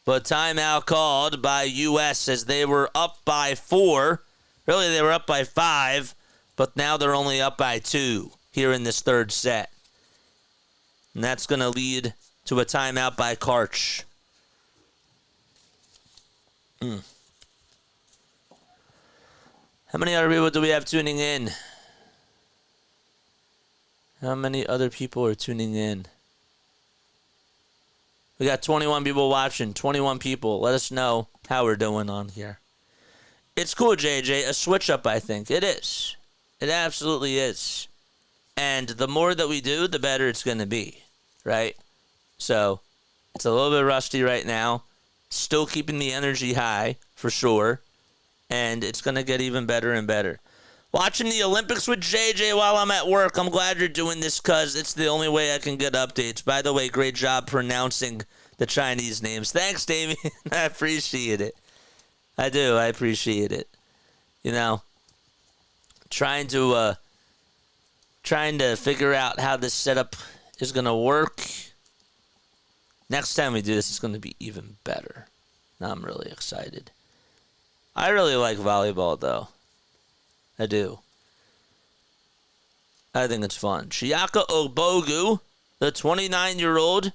S1: but timeout called by U.S. as they were up by 4. Really, they were up by 5, but now they're only up by 2 here in this third set. And that's going to lead to a timeout by Karch. How many other people do we have tuning in? How many other people are tuning in? We got 21 people watching. 21 people. Let us know how we're doing on here. It's cool, JJ. A switch up, I think. It is. It absolutely is. And the more that we do, the better it's going to be. Right? So, it's a little bit rusty right now. Still keeping the energy high, for sure. And it's going to get even better and better. Watching the Olympics with JJ while I'm at work. I'm glad you're doing this because it's the only way I can get updates. By the way, great job pronouncing the Chinese names. Thanks, Damien. I appreciate it. I do. I appreciate it. You know, trying to figure out how this setup is going to work. Next time we do this, it's going to be even better. Now I'm really excited. I really like volleyball, though. I do. I think it's fun. Chiaka Obogu, the 29-year-old,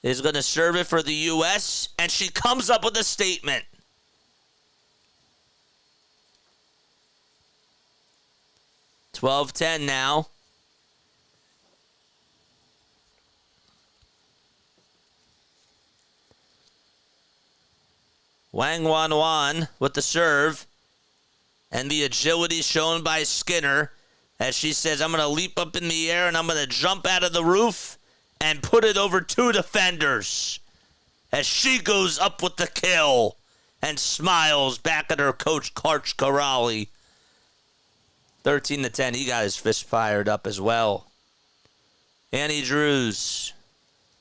S1: is going to serve it for the U.S., and she comes up with a statement. (12-10) now. Wang Wanwan with the serve. And the agility shown by Skinner as she says, I'm going to leap up in the air and I'm going to jump out of the roof and put it over 2 defenders. As she goes up with the kill and smiles back at her coach, Karch Karali. 13-10. He got his fist fired up as well. Annie Drews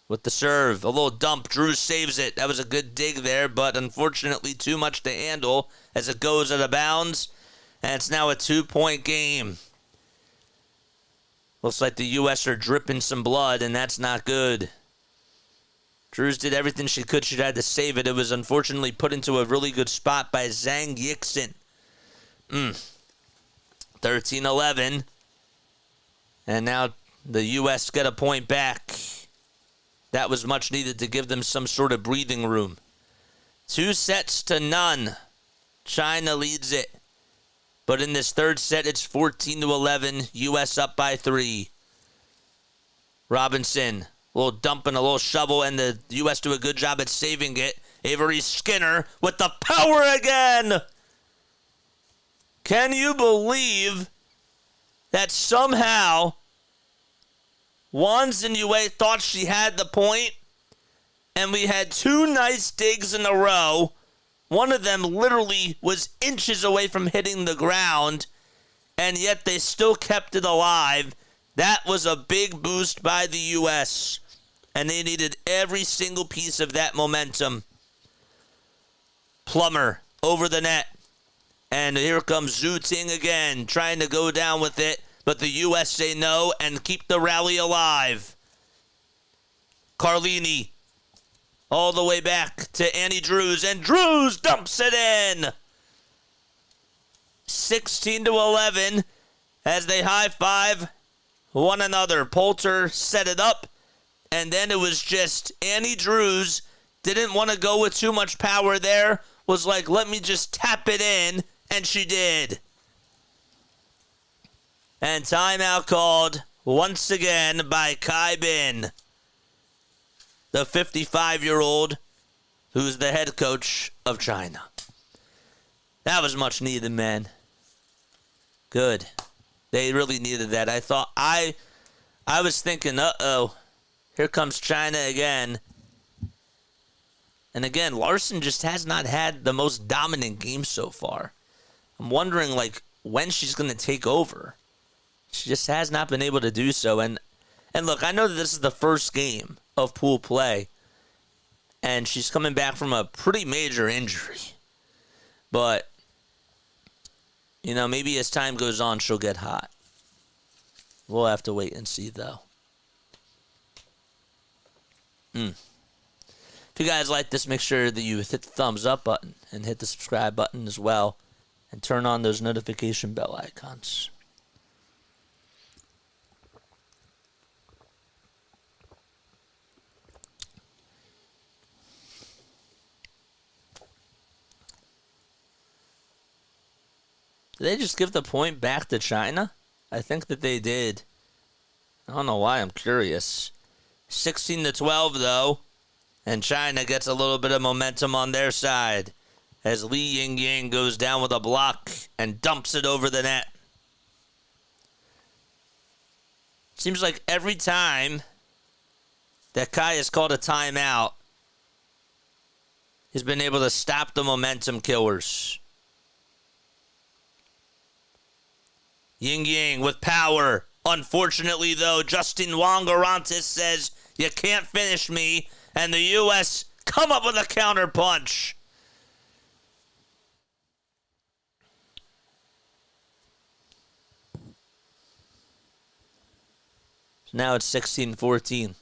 S1: with the serve. A little dump. Drews saves it. That was a good dig there, but unfortunately too much to handle as it goes out of bounds. And it's now a 2-point game. Looks like the U.S. are dripping some blood, and that's not good. Drews did everything she could. She tried to save it. It was unfortunately put into a really good spot by Zhang Yixin. 13-11. And now the U.S. get a point back. That was much needed to give them some sort of breathing room. 2-0. China leads it. But in this third set, it's 14-11. U.S. up by 3. Robinson, a little dump and a little shovel, and the U.S. do a good job at saving it. Avery Skinner with the power again. Can you believe that somehow Wang Xinyue thought she had the point, and we had 2 nice digs in a row. One of them literally was inches away from hitting the ground, and yet they still kept it alive. That was a big boost by the U.S., and they needed every single piece of that momentum. Plummer over the net, and here comes Zhu Ting again, trying to go down with it, but the U.S. say no and keep the rally alive. Carlini all the way back to Annie Drews, and Drews dumps it in. 16-11 as they high-five one another. Poulter set it up, and then it was just Annie Drews didn't want to go with too much power there, was like, let me just tap it in, and she did. And timeout called once again by Kai Bin, the 55-year-old who's the head coach of China. That was much needed, man. Good. They really needed that. I was thinking, uh-oh, here comes China again. And again, Larson just has not had the most dominant game so far. I'm wondering, like, when she's going to take over. She just has not been able to do so. And look, I know that this is the first game of pool play, and she's coming back from a pretty major injury. But, you know, maybe as time goes on, she'll get hot. We'll have to wait and see, though. If you guys like this, make sure that you hit the thumbs up button and hit the subscribe button as well, and turn on those notification bell icons. Did they just give the point back to China? I think that they did. I don't know why. I'm curious. 16-12, though. And China gets a little bit of momentum on their side as Li Yingying goes down with a block and dumps it over the net. Seems like every time that Kai has called a timeout, he's been able to stop the momentum killers. Yingying with power. Unfortunately, though, Justine Wong Orantes says, you can't finish me, and the U.S. come up with a counter punch. So now it's 16-14.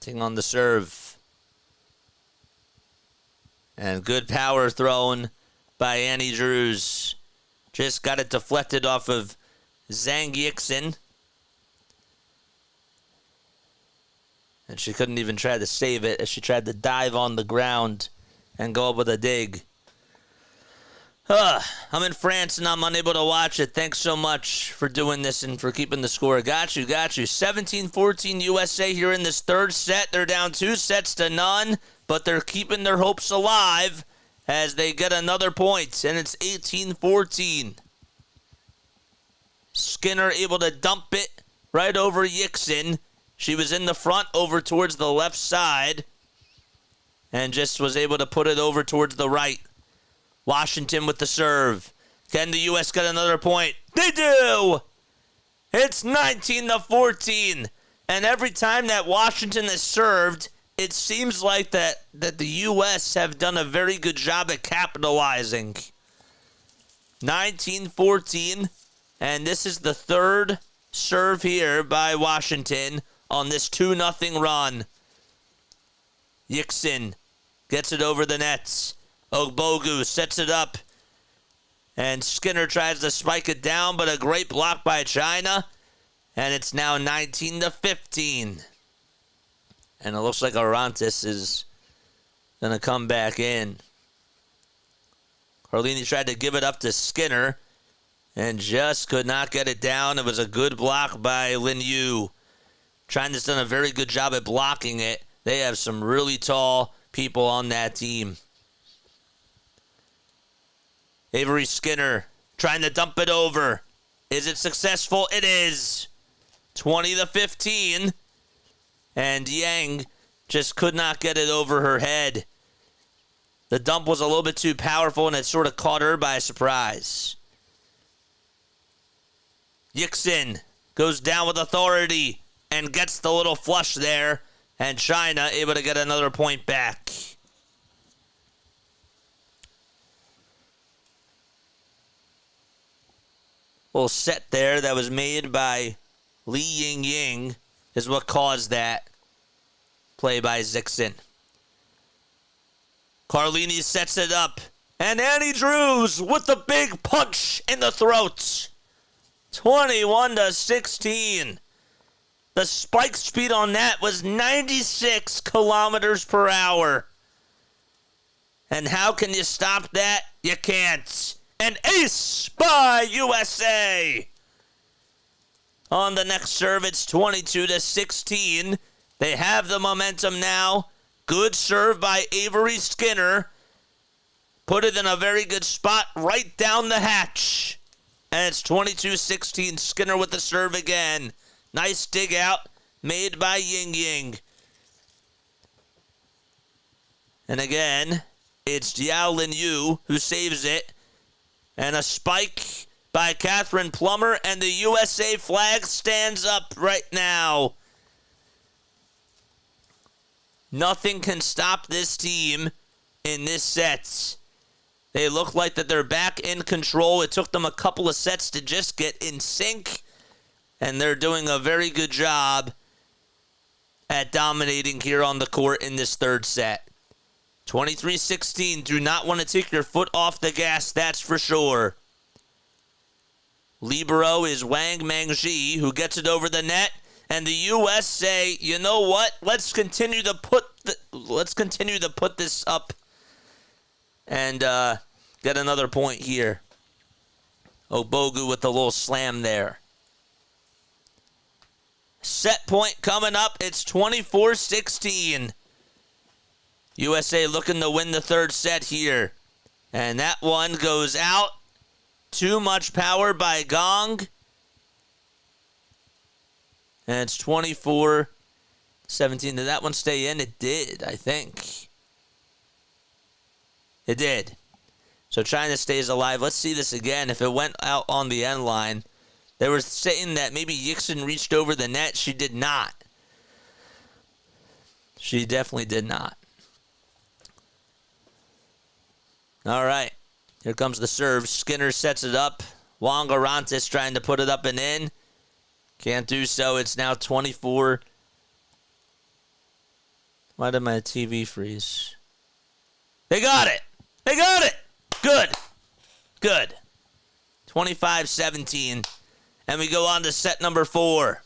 S1: Ting on the serve. And good power thrown by Annie Drews. Just got it deflected off of Zhang Yixin. And she couldn't even try to save it as she tried to dive on the ground and go up with a dig. I'm in France and I'm unable to watch it. Thanks so much for doing this and for keeping the score. Got you. 17-14 USA here in this third set. They're down 2-0, but they're keeping their hopes alive as they get another point, and it's 18-14. Skinner able to dump it right over Yixin. She was in the front over towards the left side and just was able to put it over towards the right. Washington with the serve. Can the U.S. get another point? They do! It's 19-14. And every time that Washington has served, it seems like that the U.S. have done a very good job at capitalizing. 19-14. And this is the third serve here by Washington on this 2-0 run. Yixin gets it over the nets. Ogbogu sets it up. And Skinner tries to spike it down, but a great block by China. And it's now 19-15. And it looks like Orantes is going to come back in. Carlini tried to give it up to Skinner and just could not get it down. It was a good block by Lin Yu. China's done a very good job at blocking it. They have some really tall people on that team. Avery Skinner trying to dump it over. Is it successful? It is. 20-15. And Yang just could not get it over her head. The dump was a little bit too powerful, and it sort of caught her by surprise. Yixin goes down with authority and gets the little flush there. And China able to get another point back. Little set there that was made by Li Yingying is what caused that play by Zixin. Carlini sets it up. And Annie Drews with the big punch in the throat. 21-16. The spike speed on that was 96 kilometers per hour. And how can you stop that? You can't. An ace by USA. On the next serve, it's 22-16. They have the momentum now. Good serve by Avery Skinner. Put it in a very good spot right down the hatch. And it's 22-16. Skinner with the serve again. Nice dig out made by Yingying. And again, it's Jiao Lin Yu who saves it. And a spike by Catherine Plummer, and the USA flag stands up right now. Nothing can stop this team in this set. They look like that they're back in control. It took them a couple of sets to just get in sync, and they're doing a very good job at dominating here on the court in this third set. 23-16. Do not want to take your foot off the gas, that's for sure. Libero is Wang Mangji, who gets it over the net, and the U.S. say, you know what? Let's continue to put this up and get another point here. Ogbogu with the little slam there. Set point coming up. It's 24-16. USA looking to win the third set here. And that one goes out. Too much power by Gong. And it's 24-17. Did that one stay in? It did, I think. It did. So China stays alive. Let's see this again. If it went out on the end line, they were saying that maybe Yixin reached over the net. She did not. She definitely did not. All right. Here comes the serve. Skinner sets it up. Wong Orantes trying to put it up and in. Can't do so. It's now 24. Why did my TV freeze? They got it. They got it. Good. Good. 25-17. And we go on to set number 4.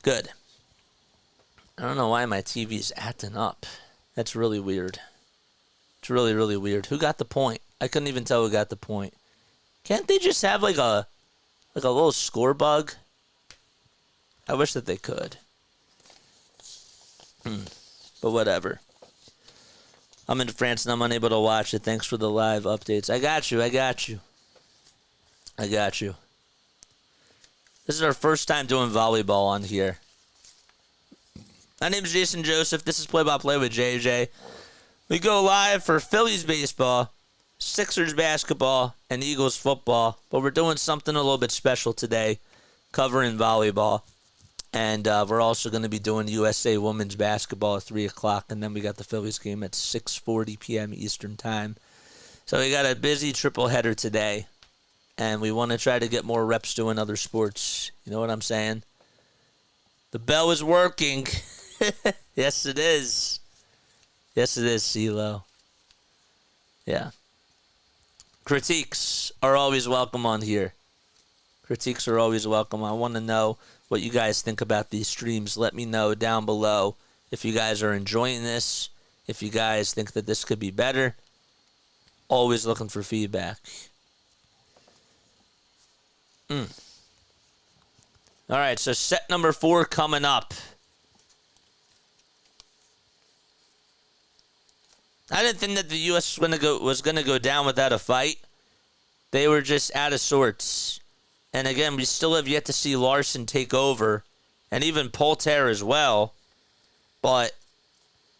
S1: Good. I don't know why my TV's acting up. That's really weird. It's really, really weird. Who got the point? I couldn't even tell who got the point. Can't they just have like a little score bug? I wish that they could. But whatever. I'm in France and I'm unable to watch it. Thanks for the live updates. I got you. This is our first time doing volleyball on here. My name is Jason Joseph. This is Play-by-Play with JJ. We go live for Phillies baseball, Sixers basketball, and Eagles football. But we're doing something a little bit special today, covering volleyball. And we're also going to be doing USA women's basketball at 3 o'clock. And then we got the Phillies game at 6:40 p.m. Eastern time. So we got a busy triple header today. And we want to try to get more reps doing other sports. You know what I'm saying? The bell is working. Yes, it is. Yes, it is, CeeLo. Yeah. Critiques are always welcome on here. Critiques are always welcome. I want to know what you guys think about these streams. Let me know down below if you guys are enjoying this, if you guys think that this could be better. Always looking for feedback. All right, so set number 4 coming up. I didn't think that the U.S. was gonna go down without a fight. They were just out of sorts. And again, we still have yet to see Larson take over, and even Poulter as well. But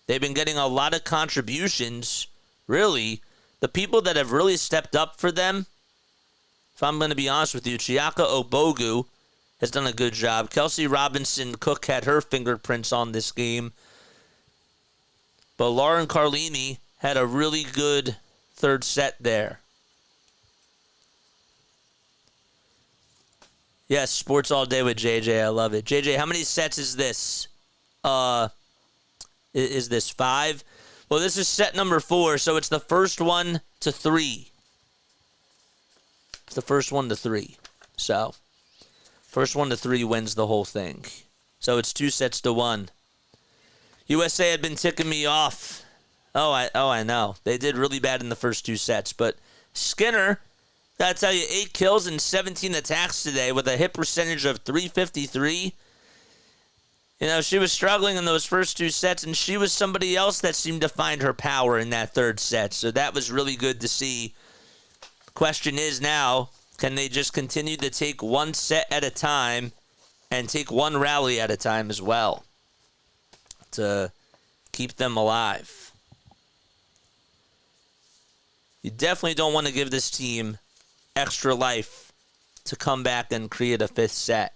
S1: they've been getting a lot of contributions. Really, the people that have really stepped up for them, if I'm going to be honest with you, Chiaka Obogu has done a good job. Kelsey Robinson-Cook had her fingerprints on this game. But Lauren Carlini had a really good third set there. Yes, sports all day with JJ. I love it. JJ, how many sets is this? Is this 5? Well, this is set number 4, so it's the first one to 3. It's the first one to 3. So, first one to 3 wins the whole thing. So it's 2 sets to 1. USA had been ticking me off. Oh, I know. They did really bad in the first 2 sets, but Skinner, gotta tell you, 8 kills and 17 attacks today with a hit percentage of .353. You know, she was struggling in those first 2 sets, and she was somebody else that seemed to find her power in that third set. So that was really good to see. The question is now, can they just continue to take 1 set at a time and take 1 rally at a time as well to keep them alive? You definitely don't want to give this team extra life to come back and create a 5th set.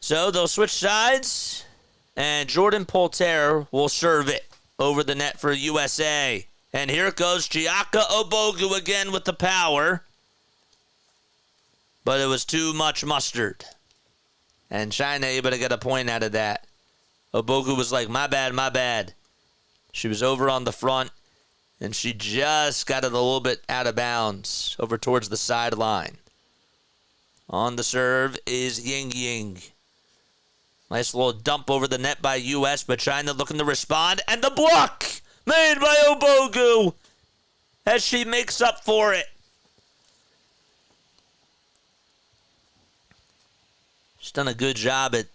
S1: So they'll switch sides, and Jordan Poulter will serve it over the net for USA. And here goes Chiaka Obogu again with the power. But it was too much mustard. And China able to get a point out of that. Obogu was like, my bad. She was over on the front, and she just got it a little bit out of bounds over towards the sideline. On the serve is Ying. Nice little dump over the net by U.S., but China looking to respond. And the block made by Obogu as she makes up for it. She's done a good job at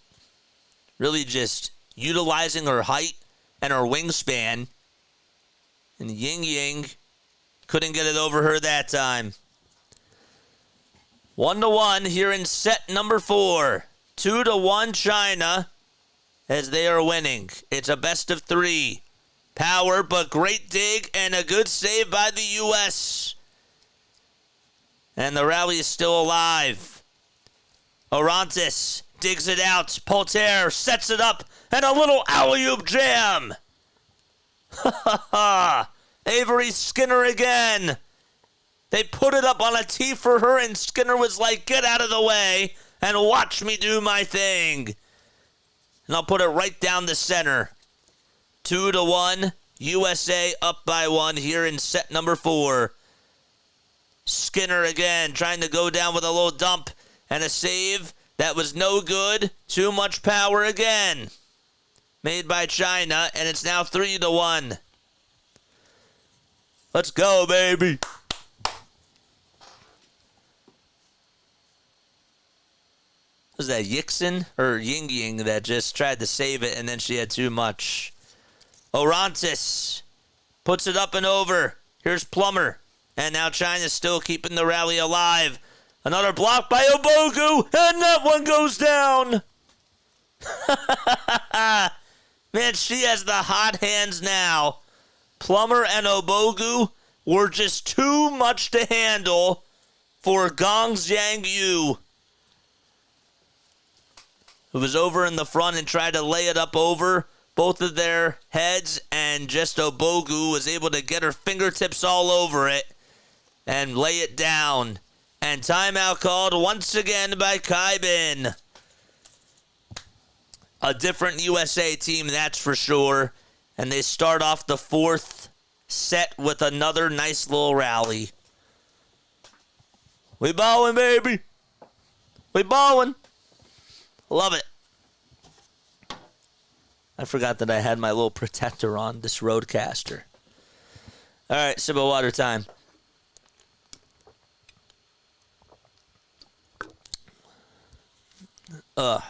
S1: really just utilizing her height and her wingspan. And Ying couldn't get it over her that time. 1-1 here in set number 4. 2-1 China as they are winning. It's a best of 3. Power, but great dig and a good save by the U.S. And the rally is still alive. Orantes digs it out. Poulter sets it up and a little alley-oop jam. Avery Skinner again. They put it up on a tee for her and Skinner was like, get out of the way and watch me do my thing. And I'll put it right down the center. 2-1. USA up by 1 here in set number 4. Skinner again trying to go down with a little dump and a save. That was no good. Too much power again. made by China, and it's now 3-1. Let's go, baby. Was that Yixin or Ying Ying that just tried to save it and then she had too much? Orantes puts it up and over. Here's Plummer. And now China's still keeping the rally alive. Another block by Obogu, and that one goes down. Man, she has the hot hands now. Plummer and Obogu were just too much to handle for Gong Zhangyu, who was over in the front and tried to lay it up over both of their heads, and just Obogu was able to get her fingertips all over it and lay it down. And timeout called once again by Kai Bin. A different USA team, that's for sure. And they start off the fourth set with another nice little rally. We ballin', baby. We ballin'. Love it. I forgot that I had my little protector on, this Roadcaster. All right, sip of water time. All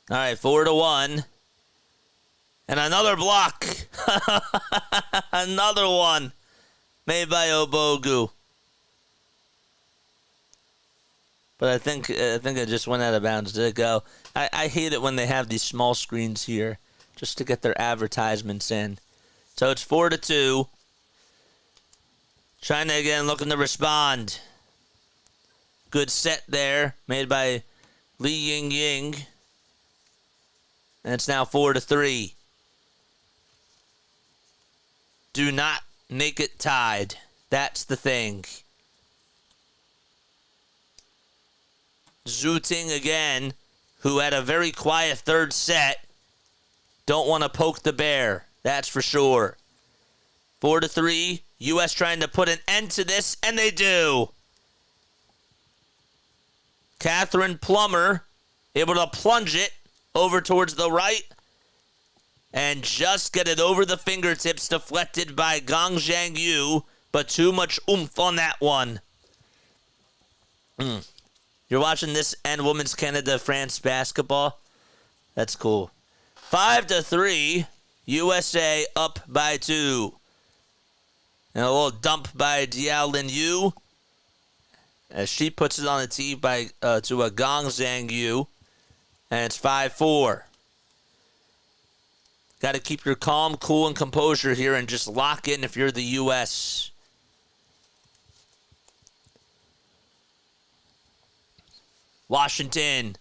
S1: right, 4-1. And another block. Another one made by Obogu. But I think it just went out of bounds. Did it go? I hate it when they have these small screens here just to get their advertisements in. So it's 4-2. China again looking to respond. Good set there made by Li Ying Ying. And it's now 4-3. Do not make it tied. That's the thing. Zhu Ting again, who had a very quiet third set. Don't want to poke the bear. That's for sure. 4-3. U.S. trying to put an end to this, and they do. Catherine Plummer able to plunge it over towards the right and just get it over the fingertips, deflected by Gong Zhangyu, but too much oomph on that one. You're watching this and Women's Canada-France basketball? That's cool. 5-3, USA up by 2. And a little dump by Diao Lin Yu as she puts it on the tee to a Gong Zhangyu. And it's 5-4. Got to keep your calm, cool, and composure here and just lock in if you're the U.S. Washington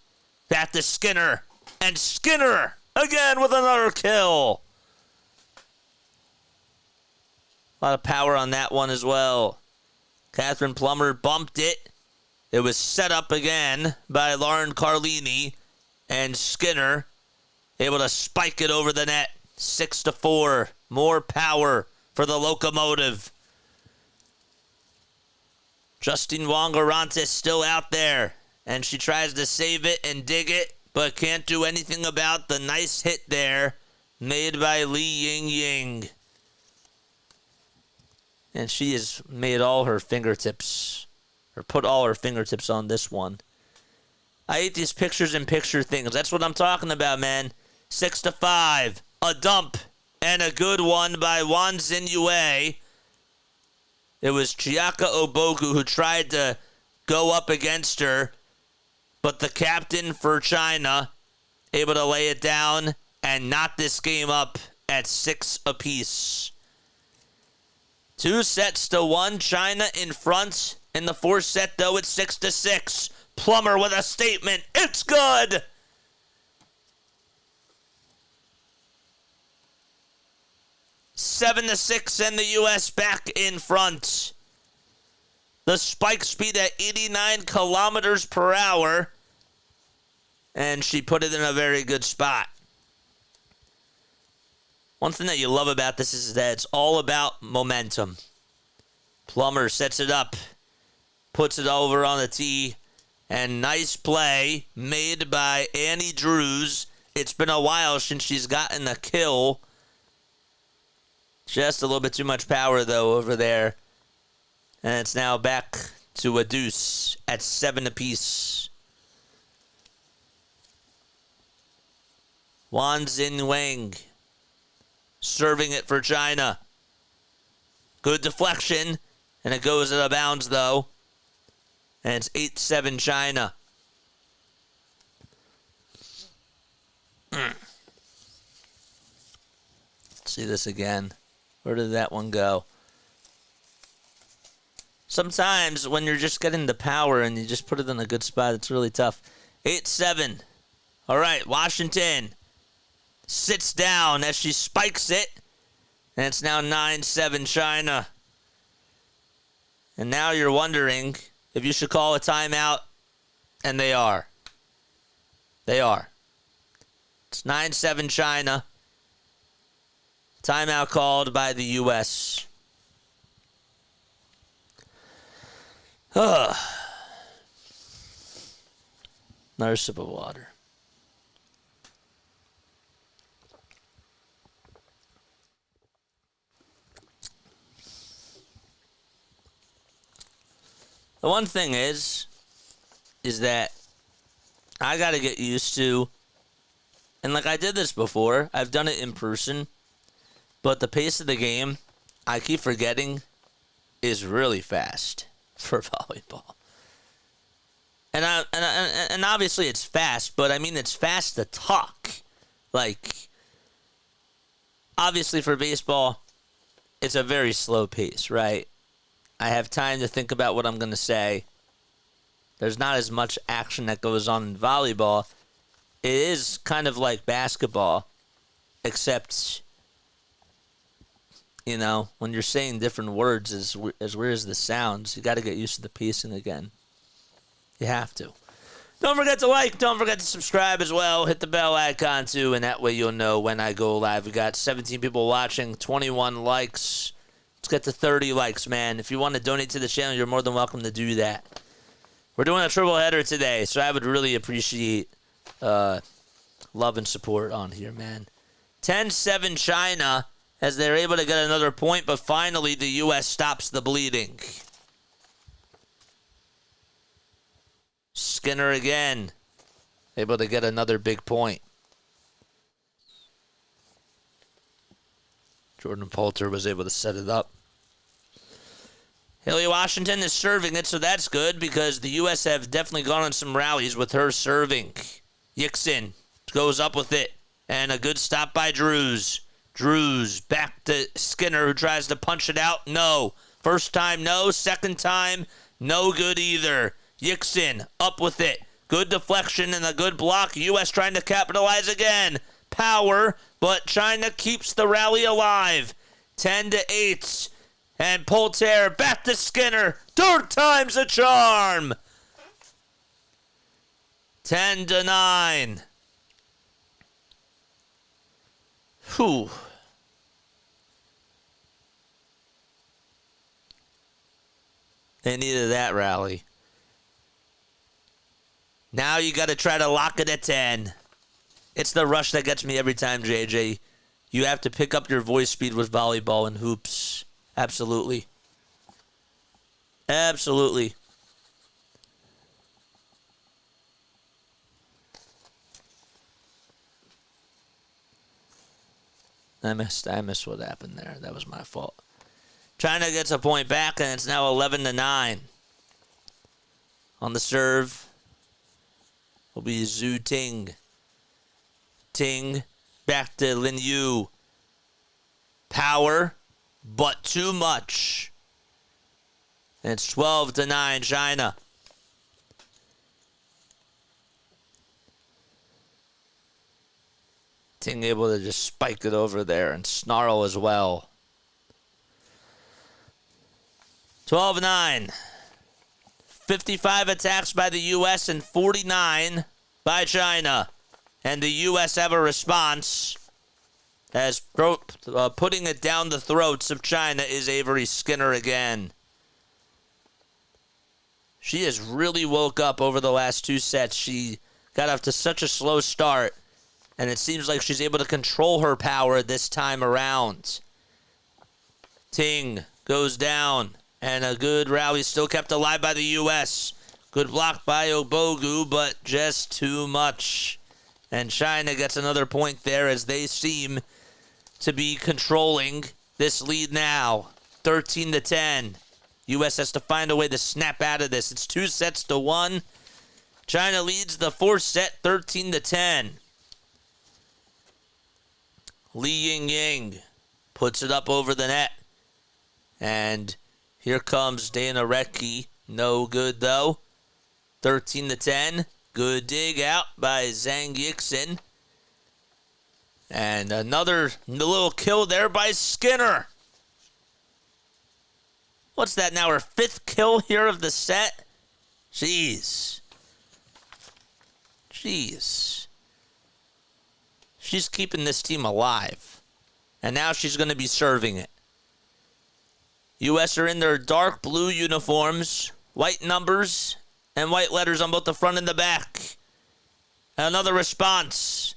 S1: back to Skinner. And Skinner again with another kill. A lot of power on that one as well. Catherine Plummer bumped it. It was set up again by Lauren Carlini. And Skinner able to spike it over the net. 6-4. More power for the locomotive. Justine Wong Orantes still out there. And she tries to save it and dig it, but can't do anything about the nice hit there made by Li Ying Ying. And she has made all her fingertips, or put all her fingertips on this one. I hate these pictures-in-picture things. That's what I'm talking about, man. 6-5. A dump. And a good one by Wan Xinyue. It was Chiaka Obogu who tried to go up against her. But the captain for China able to lay it down and knot this game up at 6 apiece. 2-1. China in front. In the fourth set, though, it's 6-6. Plummer with a statement. It's good. Seven to 6, and the U.S. back in front. The spike speed at 89 kilometers per hour. And she put it in a very good spot. One thing that you love about this is that it's all about momentum. Plummer sets it up. puts it over on the tee. And nice play made by Annie Drews. It's been a while since she's gotten a kill. Just a little bit too much power, though, over there. And it's now back to a deuce at 7 apiece. Wan Xinwang serving it for China. Good deflection, and it goes out of bounds, though. And it's 8-7 China. Let's see this again. Where did that one go? Sometimes when you're just getting the power and you just put it in a good spot, it's really tough. 8-7. All right, Washington sits down as she spikes it. And it's now 9-7 China. And now you're wondering if you should call a timeout, and they are. They are. It's 9-7 China. Timeout called by the U.S. Another sip of water. The one thing is that I got to get used to, and like I did this before, I've done it in person, but the pace of the game, I keep forgetting, is really fast for volleyball. And obviously it's fast, but I mean it's fast to talk. Like, obviously for baseball, it's a very slow pace, right? I have time to think about what I'm going to say. There's not as much action that goes on in volleyball. It is kind of like basketball, except, you know, when you're saying different words, as weird as this sounds, you got to get used to the pacing again. You have to. Don't forget to like. Don't forget to subscribe as well. Hit the bell icon, too, and that way you'll know when I go live. We got 17 people watching, 21 likes. Let's get to 30 likes, man. If you want to donate to the channel, you're more than welcome to do that. We're doing a triple header today, so I would really appreciate love and support on here, man. 10-7 China, as they're able to get another point, but finally the U.S. stops the bleeding. Skinner again, able to get another big point. Jordan Poulter was able to set it up. Haleigh Washington is serving it, so that's good because the U.S. have definitely gone on some rallies with her serving. Yixin goes up with it, and a good stop by Drews. Drews back to Skinner, who tries to punch it out. No. First time, no. Second time, no good either. Yixin up with it. Good deflection and a good block. U.S. trying to capitalize again. Power, but China keeps the rally alive. 10-8. And Poulter back to Skinner. Third time's a charm. 10-9. Whew. They needed that rally. Now you got to try to lock it at 10. It's the rush that gets me every time, JJ. You have to pick up your voice speed with volleyball and hoops. Absolutely. Absolutely. I missed what happened there. That was my fault. China gets a point back, and it's now 11-9. On the serve will be Zhu Ting. Ting back to Lin Yu. Power, but too much. And it's 12-9 China. Ting able to just spike it over there and snarl as well. 12-9. 55 attacks by the U.S. and 49 by China. And the U.S. have a response, as putting it down the throats of China is Avery Skinner again. She has really woke up over the last 2 sets. She got off to such a slow start, and it seems like she's able to control her power this time around. Ting goes down, and a good rally still kept alive by the U.S. Good block by Obogu, but just too much. And China gets another point there as they seem to be controlling this lead now. 13-10. U.S. has to find a way to snap out of this. It's 2-1. China leads the 4th set, 13-10. Li Yingying puts it up over the net. And here comes Dana Rettke. No good, though. 13-10. Good dig out by Zhang Yixin. And another little kill there by Skinner. What's that now? Her 5th kill here of the set? Jeez. She's keeping this team alive. And now she's going to be serving it. U.S. are in their dark blue uniforms, white numbers, and white letters on both the front and the back. Another response.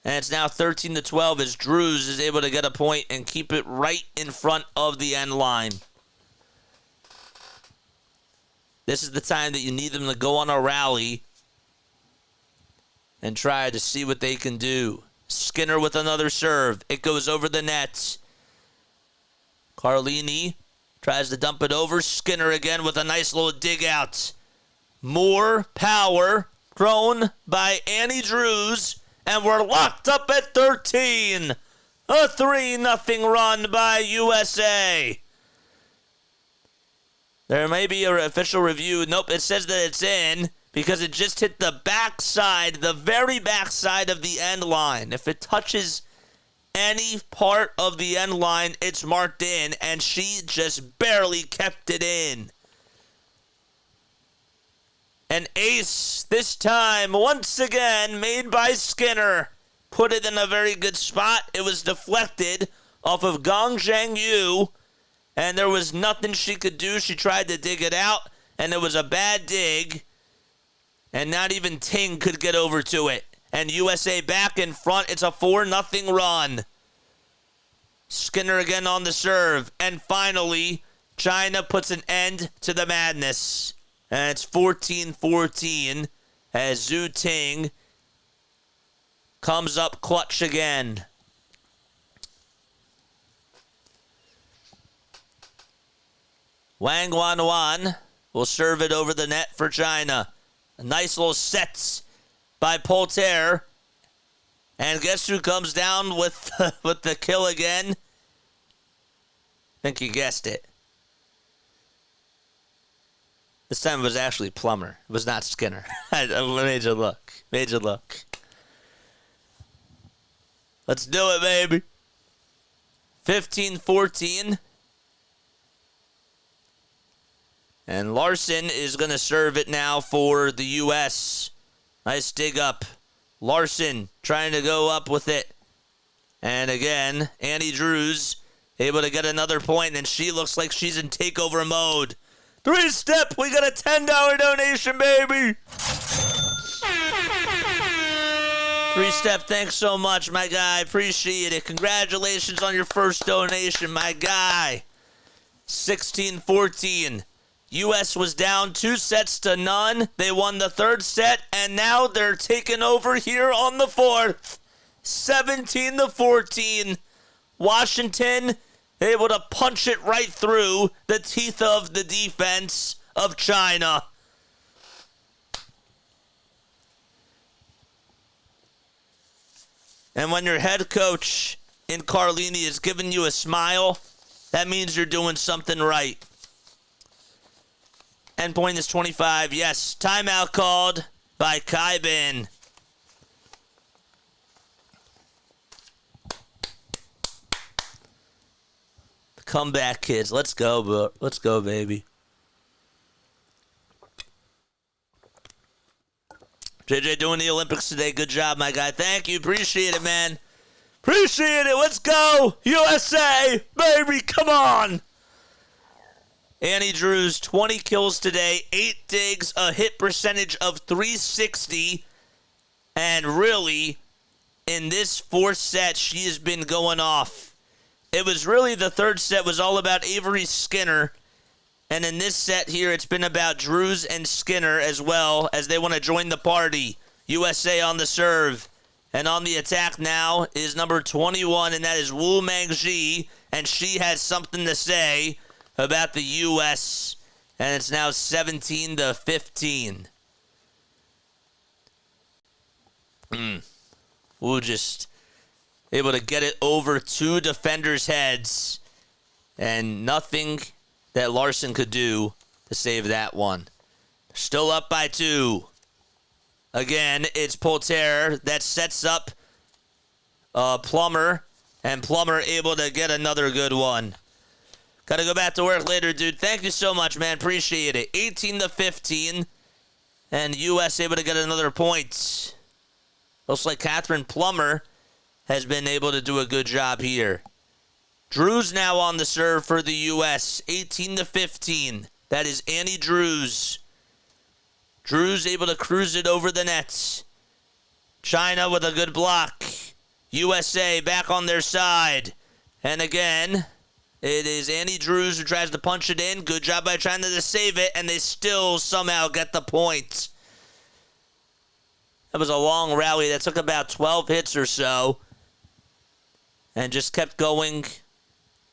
S1: And it's now 13-12 as Drews is able to get a point and keep it right in front of the end line. This is the time that you need them to go on a rally and try to see what they can do. Skinner with another serve. It goes over the net. Carlini tries to dump it over. Skinner again with a nice little dig out. More power thrown by Annie Drews. And we're locked up at 13. A 3-0 run by USA. There may be an official review. Nope, it says that it's in because it just hit the backside, the very backside of the end line. If it touches any part of the end line, it's marked in, and she just barely kept it in. An ace this time, once again, made by Skinner. Put it in a very good spot. It was deflected off of Gong Zhangyu, and there was nothing she could do. She tried to dig it out, and it was a bad dig, and not even Ting could get over to it. And USA back in front. It's a 4-0 run. Skinner again on the serve, and finally, China puts an end to the madness. And it's 14-14 as Zhu Ting comes up clutch again. Wang Wanwan will serve it over the net for China. A nice little sets by Polter. And guess who comes down with the kill again? I think you guessed it. This time it was actually Plummer. It was not Skinner. I made you look. Let's do it, baby. 15-14. And Larson is going to serve it now for the U.S. Nice dig up. Larson trying to go up with it. And again, Annie Drews able to get another point, and she looks like she's in takeover mode. 3-step, we got a $10 donation, baby. 3-step, thanks so much, my guy. Appreciate it. Congratulations on your first donation, my guy. 16-14. U.S. was down 2-0. They won the 3rd set, and now they're taking over here on the 4th. 17-14. Washington able to punch it right through the teeth of the defense of China. And when your head coach in Carlini is giving you a smile, that means you're doing something right. Endpoint is 25. Yes, timeout called by Kai Bin. Comeback kids. Let's go, bro. Let's go, baby. JJ doing the Olympics today. Good job, my guy. Thank you. Appreciate it, man. Appreciate it. Let's go. USA, baby. Come on. Annie Drews, 20 kills today, 8 digs, a hit percentage of .360. And really, in this fourth set, she has been going off. It was really the third set was all about Avery Skinner. And in this set here, it's been about Drews and Skinner as well, as they want to join the party. USA on the serve. And on the attack now is number 21, and that is Wu Mangji. And she has something to say about the U.S. And it's now 17-15. Wu just able to get it over two defenders' heads. And nothing that Larson could do to save that one. Still up by 2. Again, it's Polter that sets up Plummer. And Plummer able to get another good one. Got to go back to work later, dude. Thank you so much, man. Appreciate it. 18-15. And U.S. able to get another point. Looks like Catherine Plummer has been able to do a good job here. Drews now on the serve for the U.S. 18-15. That is Annie Drews. Drews able to cruise it over the nets. China with a good block. USA back on their side. And again, it is Annie Drews who tries to punch it in. Good job by China to save it, and they still somehow get the point. That was a long rally that took about 12 hits or so. And just kept going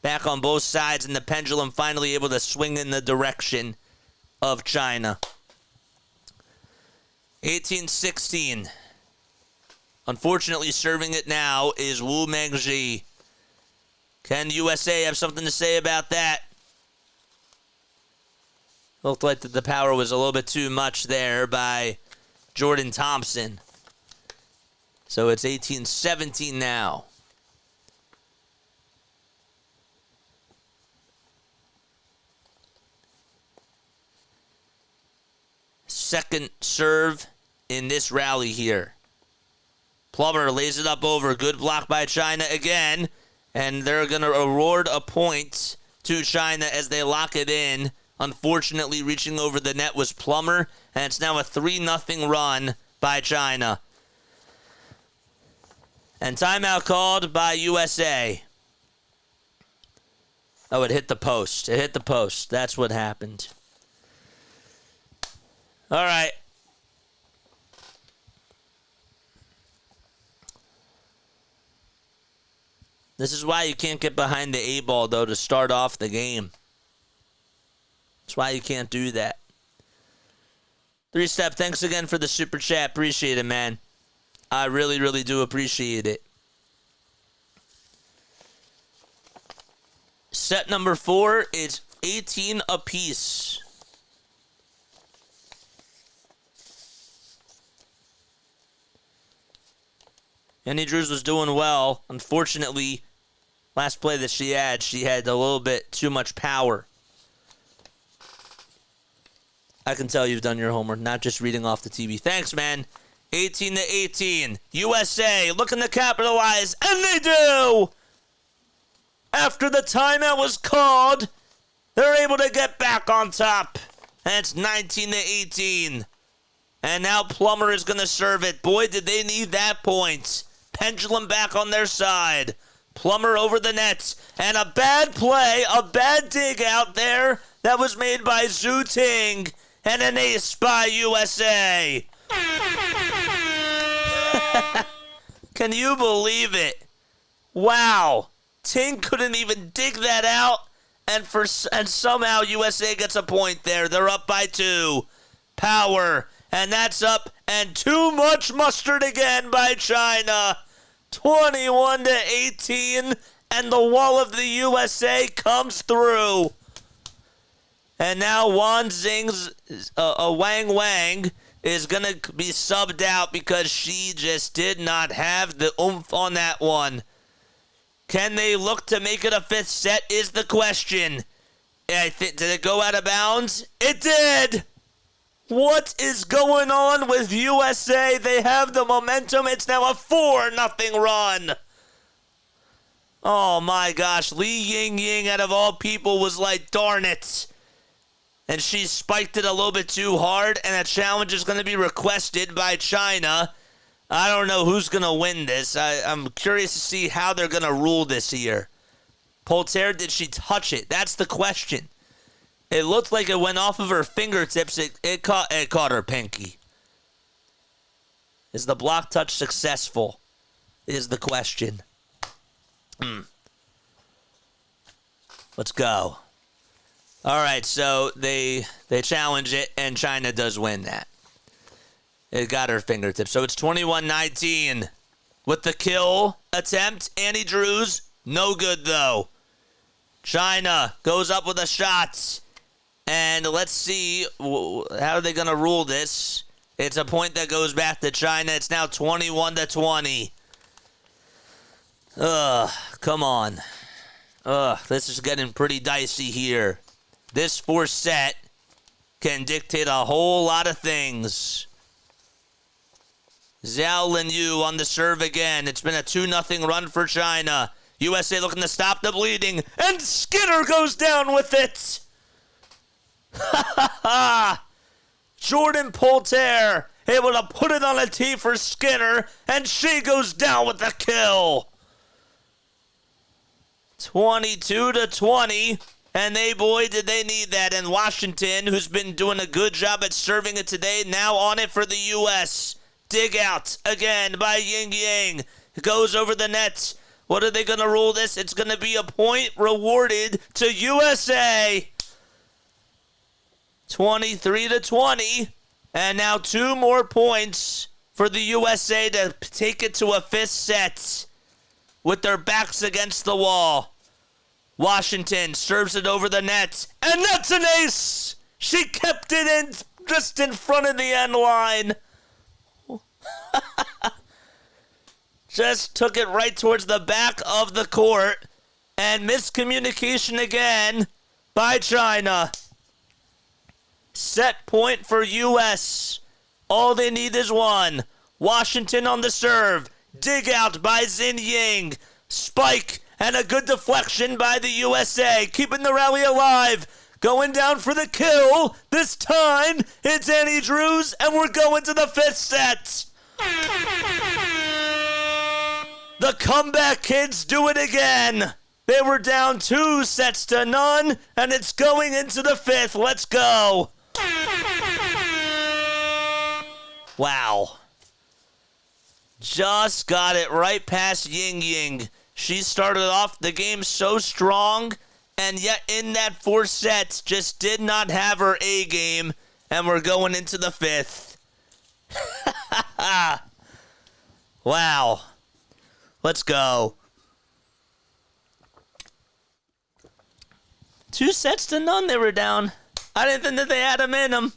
S1: back on both sides, and the pendulum finally able to swing in the direction of China. 18-16. Unfortunately, serving it now is Wu Mengji. Can USA have something to say about that? Looked like the power was a little bit too much there by Jordan Thompson. So it's 18-17 now. Second serve in this rally here. Plummer lays it up over. Good block by China again. And they're going to award a point to China as they lock it in. Unfortunately, reaching over the net was Plummer. And it's now a 3-0 run by China. And timeout called by USA. Oh, it hit the post. It hit the post. That's what happened. All right. This is why you can't get behind the A-ball, though, to start off the game. That's why you can't do that. 3-Step, thanks again for the super chat. Appreciate it, man. I really, really do appreciate it. Set number 4 is 18 apiece. Annie Drews was doing well. Unfortunately, last play that she had a little bit too much power. I can tell you've done your homework, not just reading off the TV. Thanks, man. 18-18. USA looking to capitalize, and they do! After the timeout was called, they're able to get back on top. And it's 19-18. And now Plummer is going to serve it. Boy, did they need that point. Pendulum back on their side. Plummer over the nets. And a bad play, a bad dig out there that was made by Zhu Ting. And an ace by USA. Can you believe it? Wow. Ting couldn't even dig that out. And somehow USA gets a point there. They're up by 2. Power. And that's up, and too much mustard again by China. 21-18, and the wall of the USA comes through. And now Wang Wang is going to be subbed out because she just did not have the oomph on that one. Can they look to make it a 5th set is the question. Did it go out of bounds? It did! What is going on with USA? They have the momentum. It's now a 4-0 run. Oh, my gosh. Li Yingying, out of all people, was like, darn it. and she spiked it a little bit too hard, and a challenge is going to be requested by China. I don't know who's going to win this. I'm curious to see how they're going to rule this here. Poulter, did she touch it? That's the question. It looked like it went off of her fingertips. It caught her pinky. Is the block touch successful? Is the question. Let's go. All right, so they challenge it, and China does win that. It got her fingertips. So it's 21-19. With the kill attempt, Annie Drews, no good, though. China goes up with a shot. And let's see, how are they going to rule this? It's a point that goes back to China. It's now 21-20. Come on. This is getting pretty dicey here. This fourth set can dictate a whole lot of things. Zhao Linyu on the serve again. It's been a 2-0 run for China. USA looking to stop the bleeding. And Skinner goes down with it. Jordan Poulter able to put it on a tee for Skinner. And she goes down with the kill. 22-20. And boy, did they need that. And Washington, who's been doing a good job at serving it today, now on it for the U.S. Dig out again by Ying Yang. It goes over the net. What are they going to rule this? It's going to be a point rewarded to USA. 23-20. And now 2 more points for the USA to take it to a 5th set with their backs against the wall. Washington serves it over the net. And that's an ace! She kept it in just in front of the end line. Just took it right towards the back of the court. And miscommunication again by China. Set point for U.S. All they need is 1. Washington on the serve. Dig out by Xin Ying. Spike and a good deflection by the USA. Keeping the rally alive. Going down for the kill. This time it's Annie Drews and we're going to the 5th set. The comeback kids do it again. They were down 2-0 and it's going into the 5th. Let's go. Wow. Just got it right past Ying Ying. She started off the game so strong, and yet in that 4th set, just did not have her A game, and we're going into the 5th. Wow. Let's go. 2-0 they were down. I didn't think that they had them in them.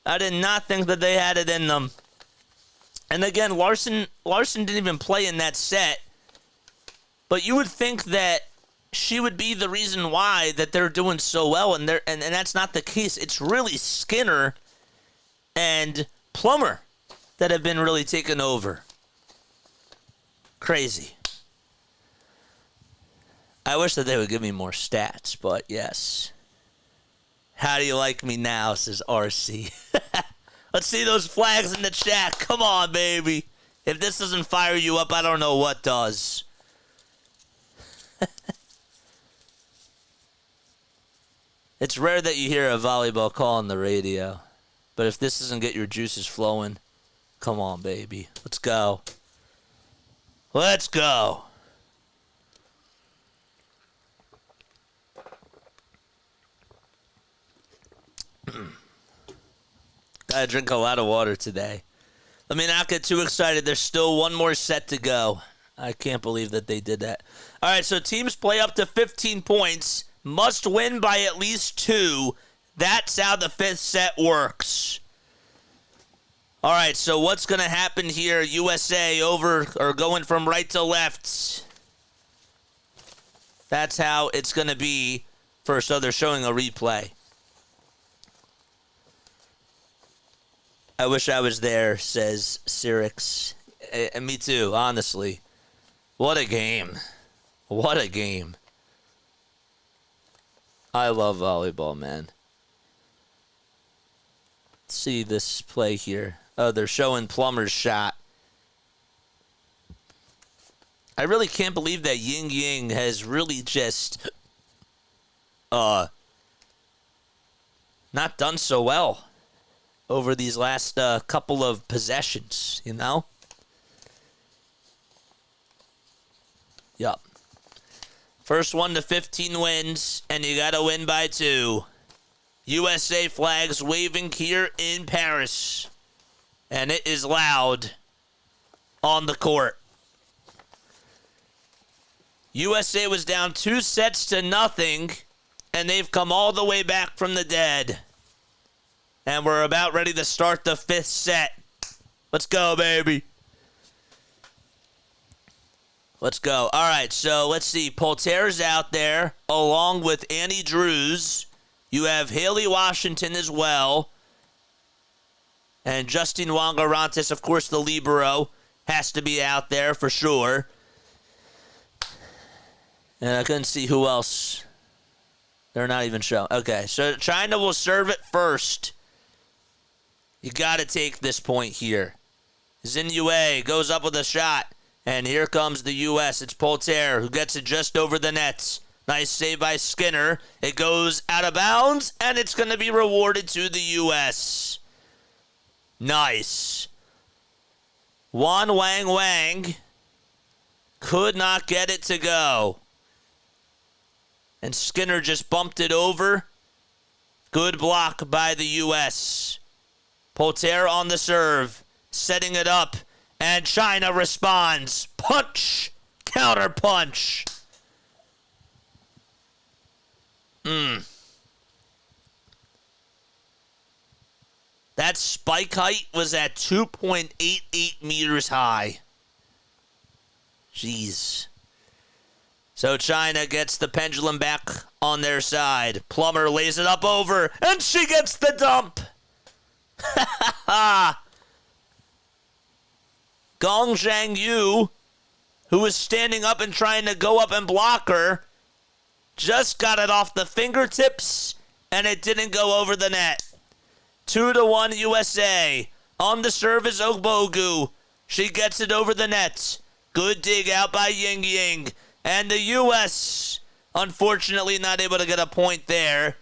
S1: I did not think that they had it in them. And again, Larson didn't even play in that set. But you would think that she would be the reason why that they're doing so well, and that's not the case. It's really Skinner and Plummer that have been really taken over. Crazy. I wish that they would give me more stats, but yes. How do you like me now, says RC. Let's see those flags in the chat. Come on, baby. If this doesn't fire you up, I don't know what does. It's rare that you hear a volleyball call on the radio. But if this doesn't get your juices flowing, come on, baby. Let's go. Let's go. Gotta drink a lot of water today. Let me not get too excited. There's still 1 more set to go. I can't believe that they did that. All right, so teams play up to 15 points. Must win by at least 2. That's how the 5th set works. All right, so what's going to happen here? USA over or going from right to left. That's how it's going to be first. So they're showing a replay. I wish I was there, says Cyrix. Me too, honestly. What a game. What a game. I love volleyball, man. Let's see this play here. Oh, they're showing Plummer's shot. I really can't believe that Ying Ying has really just not done so well over these last couple of possessions, you know? Yup. First 1 to 15 wins, and you got to win by 2. USA flags waving here in Paris, and it is loud on the court. USA was down 2-0, and they've come all the way back from the dead. And we're about ready to start the 5th set. Let's go, baby. Let's go. All right, so let's see. Poulter's out there along with Annie Drews. You have Haleigh Washington as well. And Justine Wong Orantes, of course, the libero, has to be out there for sure. And I couldn't see who else. They're not even showing. Okay, so China will serve it first. You got to take this point here. Xin Yue goes up with a shot. And here comes the U.S. It's Poulter who gets it just over the nets. Nice save by Skinner. It goes out of bounds, and it's going to be rewarded to the U.S. Nice. Wang Wang could not get it to go. And Skinner just bumped it over. Good block by the U.S. Poulter on the serve, setting it up. And China responds. Punch. Counter punch. That spike height was at 2.88 meters high. Jeez. So China gets the pendulum back on their side. Plummer lays it up over, and she gets the dump. Ha ha ha. Gong Zhangyu, who was standing up and trying to go up and block her, just got it off the fingertips, and it didn't go over the net. 2-1 USA. On the serve is Ogbogu. She gets it over the net. Good dig out by Ying Ying. And the U.S., unfortunately, not able to get a point there,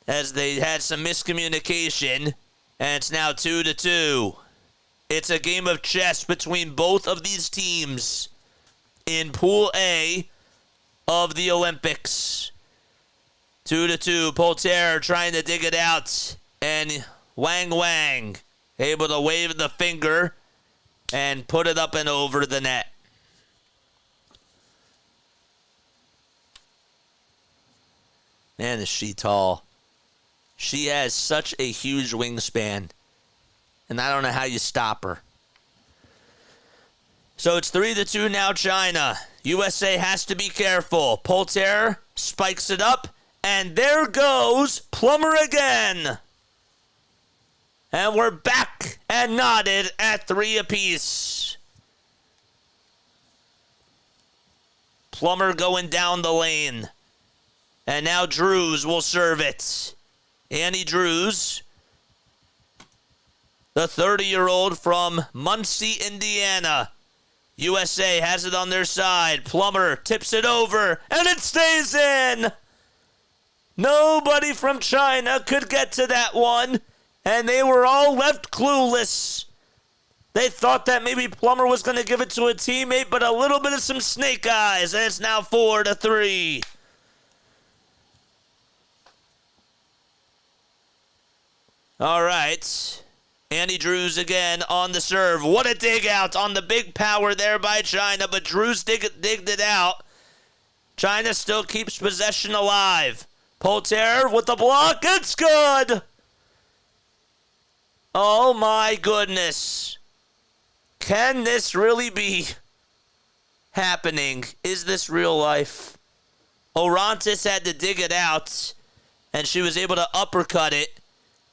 S1: as they had some miscommunication, and it's now 2-2. It's a game of chess between both of these teams in Pool A of the Olympics. 2-2. Poulter trying to dig it out. And Wang able to wave the finger and put it up and over the net. Man, is she tall. She has such a huge wingspan. And I don't know how you stop her. So it's 3-2 now, China. USA has to be careful. Poulter spikes it up. And there goes Plummer again. And we're back and knotted at 3 apiece. Plummer going down the lane. And now Drews will serve it. Annie Drews, the 30-year-old from Muncie, Indiana. USA has it on their side. Plummer tips it over, and it stays in. Nobody from China could get to that one, and they were all left clueless. They thought that maybe Plummer was going to give it to a teammate, but a little bit of some snake eyes, and it's now 4-3. All right. Annie Drews again on the serve. What a dig out on the big power there by China, but Drews digged it out. China still keeps possession alive. Poulter with the block. It's good. Oh, my goodness. Can this really be happening? Is this real life? Orantes had to dig it out, and she was able to uppercut it.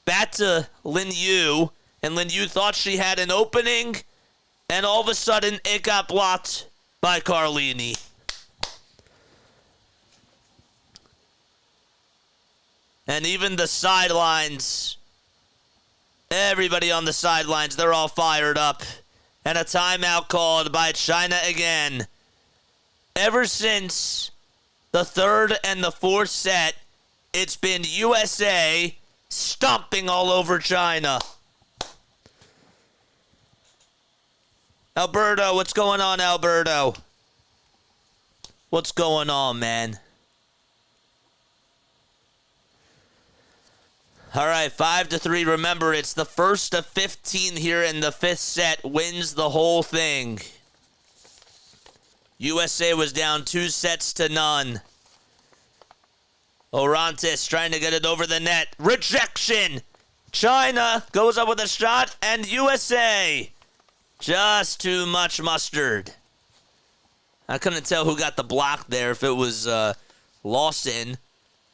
S1: Back to Lin Yu, and Lin Yu thought she had an opening, and all of a sudden it got blocked by Carlini. And even the sidelines, everybody on the sidelines, they're all fired up. And a timeout called by China again. Ever since the third and the fourth set, it's been USA stomping all over China. Alberto, what's going on, Alberto? What's going on, man? All right, 5-3. Remember, it's the first of 15 here in the fifth set. Wins the whole thing. USA was down 2-0. Orantes trying to get it over the net. Rejection. China goes up with a shot, and USA. Just too much mustard. I couldn't tell who got the block there, if it was Lawson.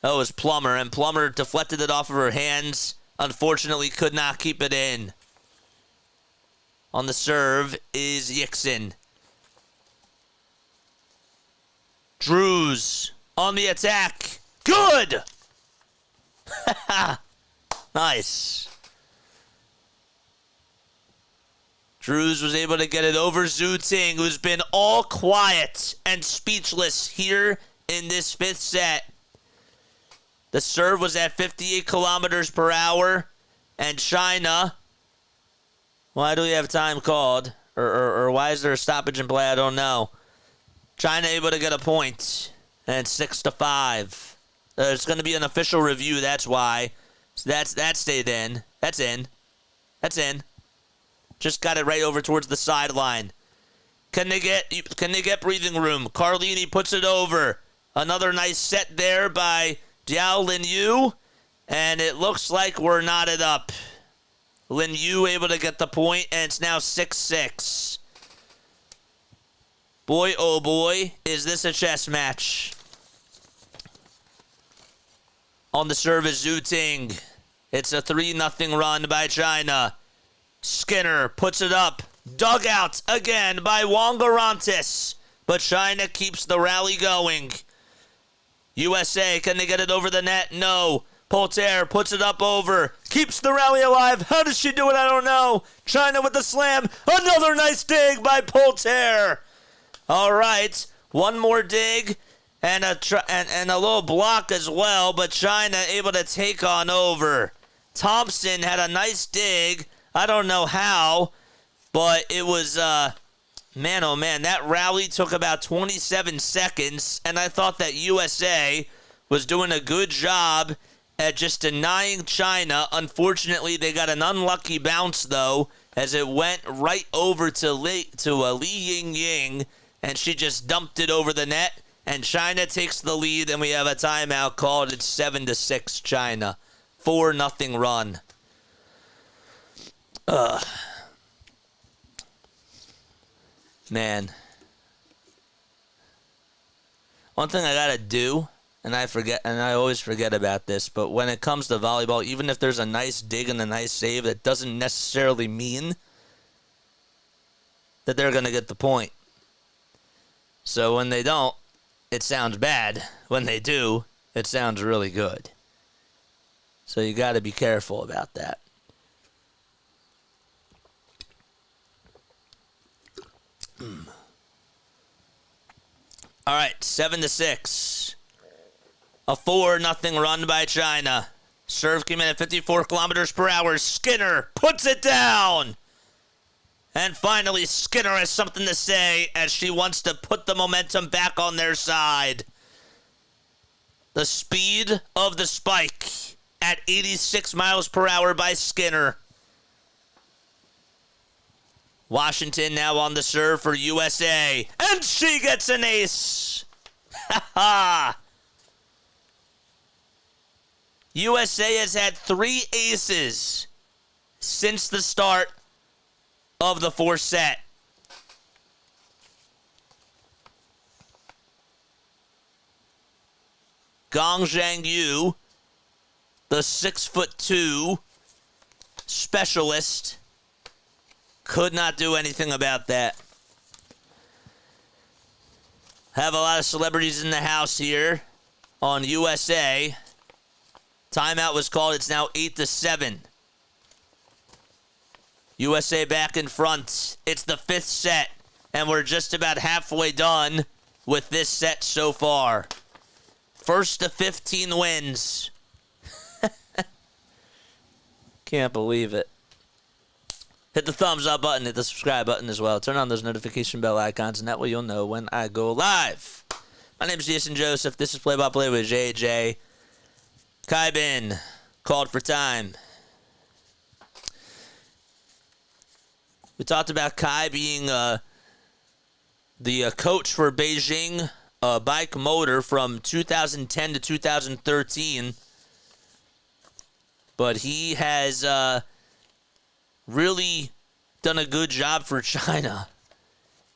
S1: That was Plummer, and Plummer deflected it off of her hands. Unfortunately, could not keep it in. On the serve is Yixin. Drews on the attack. Good! Nice. Drews was able to get it over Zhu Ting, who's been all quiet and speechless here in this fifth set. The serve was at 58 kilometers per hour, and China, why do we have time called? Or why is there a stoppage in play? I don't know. China able to get a point, and 6-5. There's going to be an official review, that's why. So that stayed in. That's in. That's in. Just got it right over towards the sideline. Can they get breathing room? Carlini puts it over. Another nice set there by Jiao Linyu, and it looks like we're knotted up. Linyu able to get the point, and it's now 6-6. Boy, oh boy, is this a chess match. On the serve is Zhu Ting. It's a 3-0 run by China. Skinner puts it up. Dug out again by Wong Orantes, but China keeps the rally going. USA, can they get it over the net? No. Polter puts it up over. Keeps the rally alive. How does she do it? I don't know. China with the slam. Another nice dig by Polter. All right. One more dig and a little block as well, but China able to take on over. Thompson had a nice dig. I don't know how, but it was... Man, oh man, that rally took about 27 seconds, and I thought that USA was doing a good job at just denying China. Unfortunately, they got an unlucky bounce, though, as it went right over to Li Yingying, and she just dumped it over the net, and China takes the lead, and we have a timeout called. It's 7-6 China. 4-0 run. Man, one thing I gotta do, and I always forget about this, but when it comes to volleyball, even if there's a nice dig and a nice save, that doesn't necessarily mean that they're gonna get the point. So when they don't, it sounds bad. When they do, it sounds really good. So you gotta be careful about that. All right, 7-6. A 4-0 run by China. Serve came in at 54 kilometers per hour. Skinner puts it down. And finally, Skinner has something to say as she wants to put the momentum back on their side. The speed of the spike at 86 miles per hour by Skinner. Washington now on the serve for USA. And she gets an ace. Ha ha. USA has had 3 aces since the start of the fourth set. Gong Zhangyu, the 6'2" specialist, could not do anything about that. Have a lot of celebrities in the house here on USA. Timeout was called. It's now 8-7. USA back in front. It's the 5th set, and we're just about halfway done with this set so far. First to 15 wins. Can't believe it. Hit the thumbs up button, hit the subscribe button as well. Turn on those notification bell icons, and that way you'll know when I go live. My name is Jason Joseph. This is Play by Play with JJ. Kai Bin called for time. We talked about Kai being the coach for Beijing Bike Motor from 2010 to 2013. But he has really done a good job for China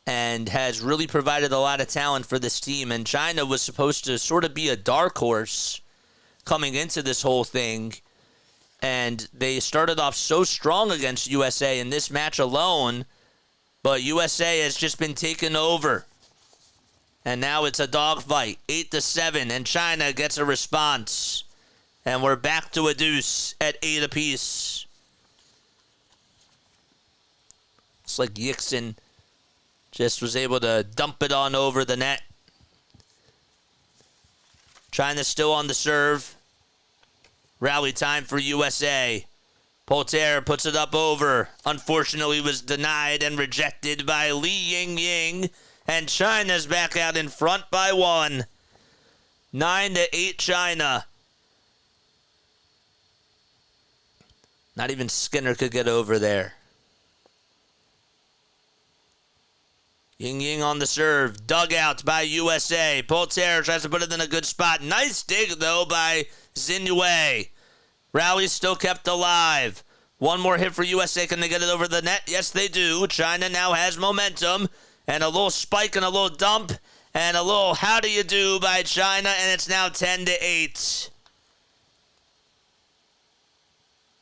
S1: and has really provided a lot of talent for this team. And China was supposed to sort of be a dark horse coming into this whole thing. And they started off so strong against USA in this match alone. But USA has just been taken over. And now it's a dogfight, 8-7, and China gets a response. And we're back to a deuce at 8 apiece. It's like Yixon just was able to dump it on over the net. China's still on the serve. Rally time for USA. Polter puts it up over. Unfortunately was denied and rejected by Li Yingying. And China's back out in front by 1. 9-8 China. Not even Skinner could get over there. Ying on the serve. Dug out by USA. Polter tries to put it in a good spot. Nice dig, though, by Xinyu. Rally's still kept alive. One more hit for USA. Can they get it over the net? Yes, they do. China now has momentum. And a little spike and a little dump. And a little how do you do by China. And it's now 10-8.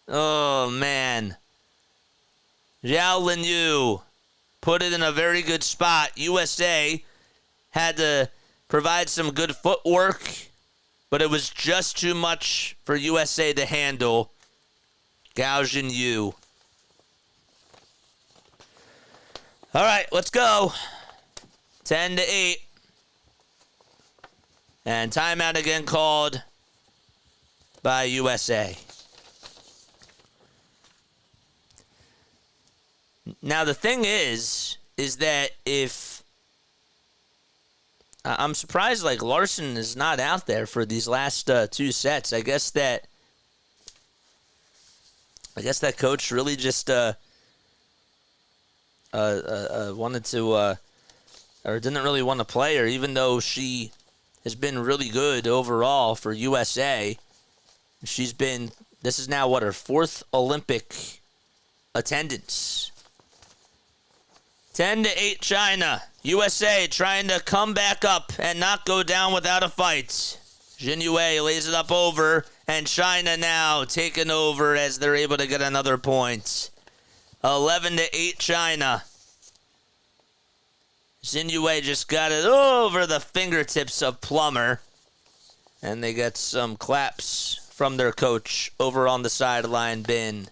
S1: Oh, man. Zhao Linyu put it in a very good spot. USA had to provide some good footwork, but it was just too much for USA to handle. Gao Jinyu. All right, let's go. 10-8. And timeout again called by USA. Now, the thing is that if I'm surprised, like, Larson is not out there for these last 2 sets. I guess that coach really just wanted to or didn't really want to play her, even though she has been really good overall for USA. This is now, her 4th Olympic attendance. 10-8 China. USA trying to come back up and not go down without a fight. Xinyu lays it up over, and China now taking over as they're able to get another point. 11-8 China. Xinyu just got it over the fingertips of Plummer. And they get some claps from their coach over on the sideline bin.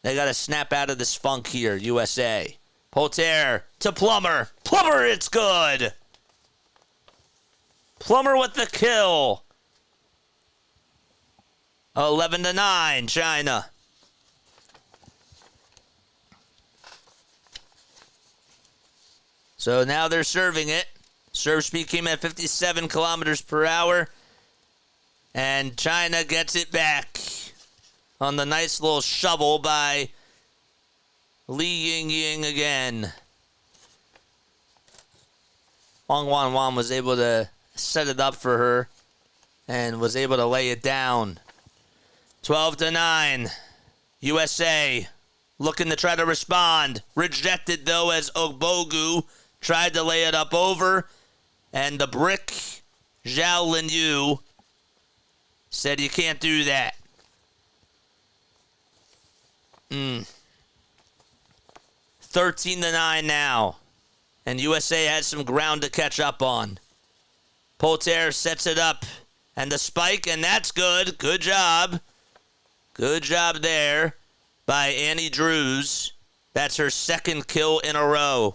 S1: They got to snap out of this funk here, USA. Polter to Plummer. Plummer, it's good. Plummer with the kill. 11-9, China. So now they're serving it. Serve speed came at 57 kilometers per hour. And China gets it back on the nice little shovel by Li Yingying again. Wang Wanwan was able to set it up for her and was able to lay it down. 12-9. USA looking to try to respond. Rejected, though, as Ogbogu tried to lay it up over. And the brick, Zhao Linyu, said you can't do that. 13-9 now. And USA has some ground to catch up on. Polter sets it up. And the spike, and that's good. Good job. Good job there by Annie Drews. That's her second kill in a row.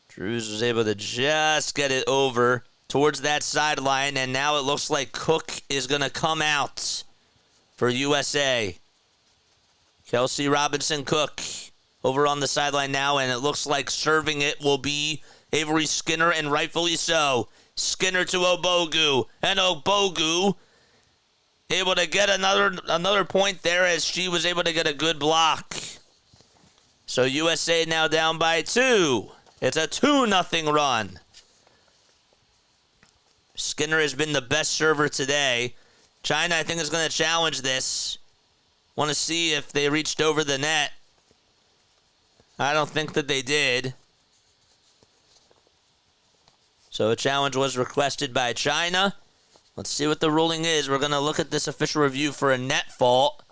S1: Drews was able to just get it over towards that sideline, and now it looks like Cook is going to come out for USA. Kelsey Robinson Cook over on the sideline now, and it looks like serving it will be Avery Skinner, and rightfully so. Skinner to Obogu, and Obogu able to get another point there as she was able to get a good block. So USA now down by 2. It's a 2-0 run. Skinner has been the best server today. China, I think, is going to challenge this. Want to see if they reached over the net. I don't think that they did. So a challenge was requested by China. Let's see what the ruling is. We're going to look at this official review for a net fault.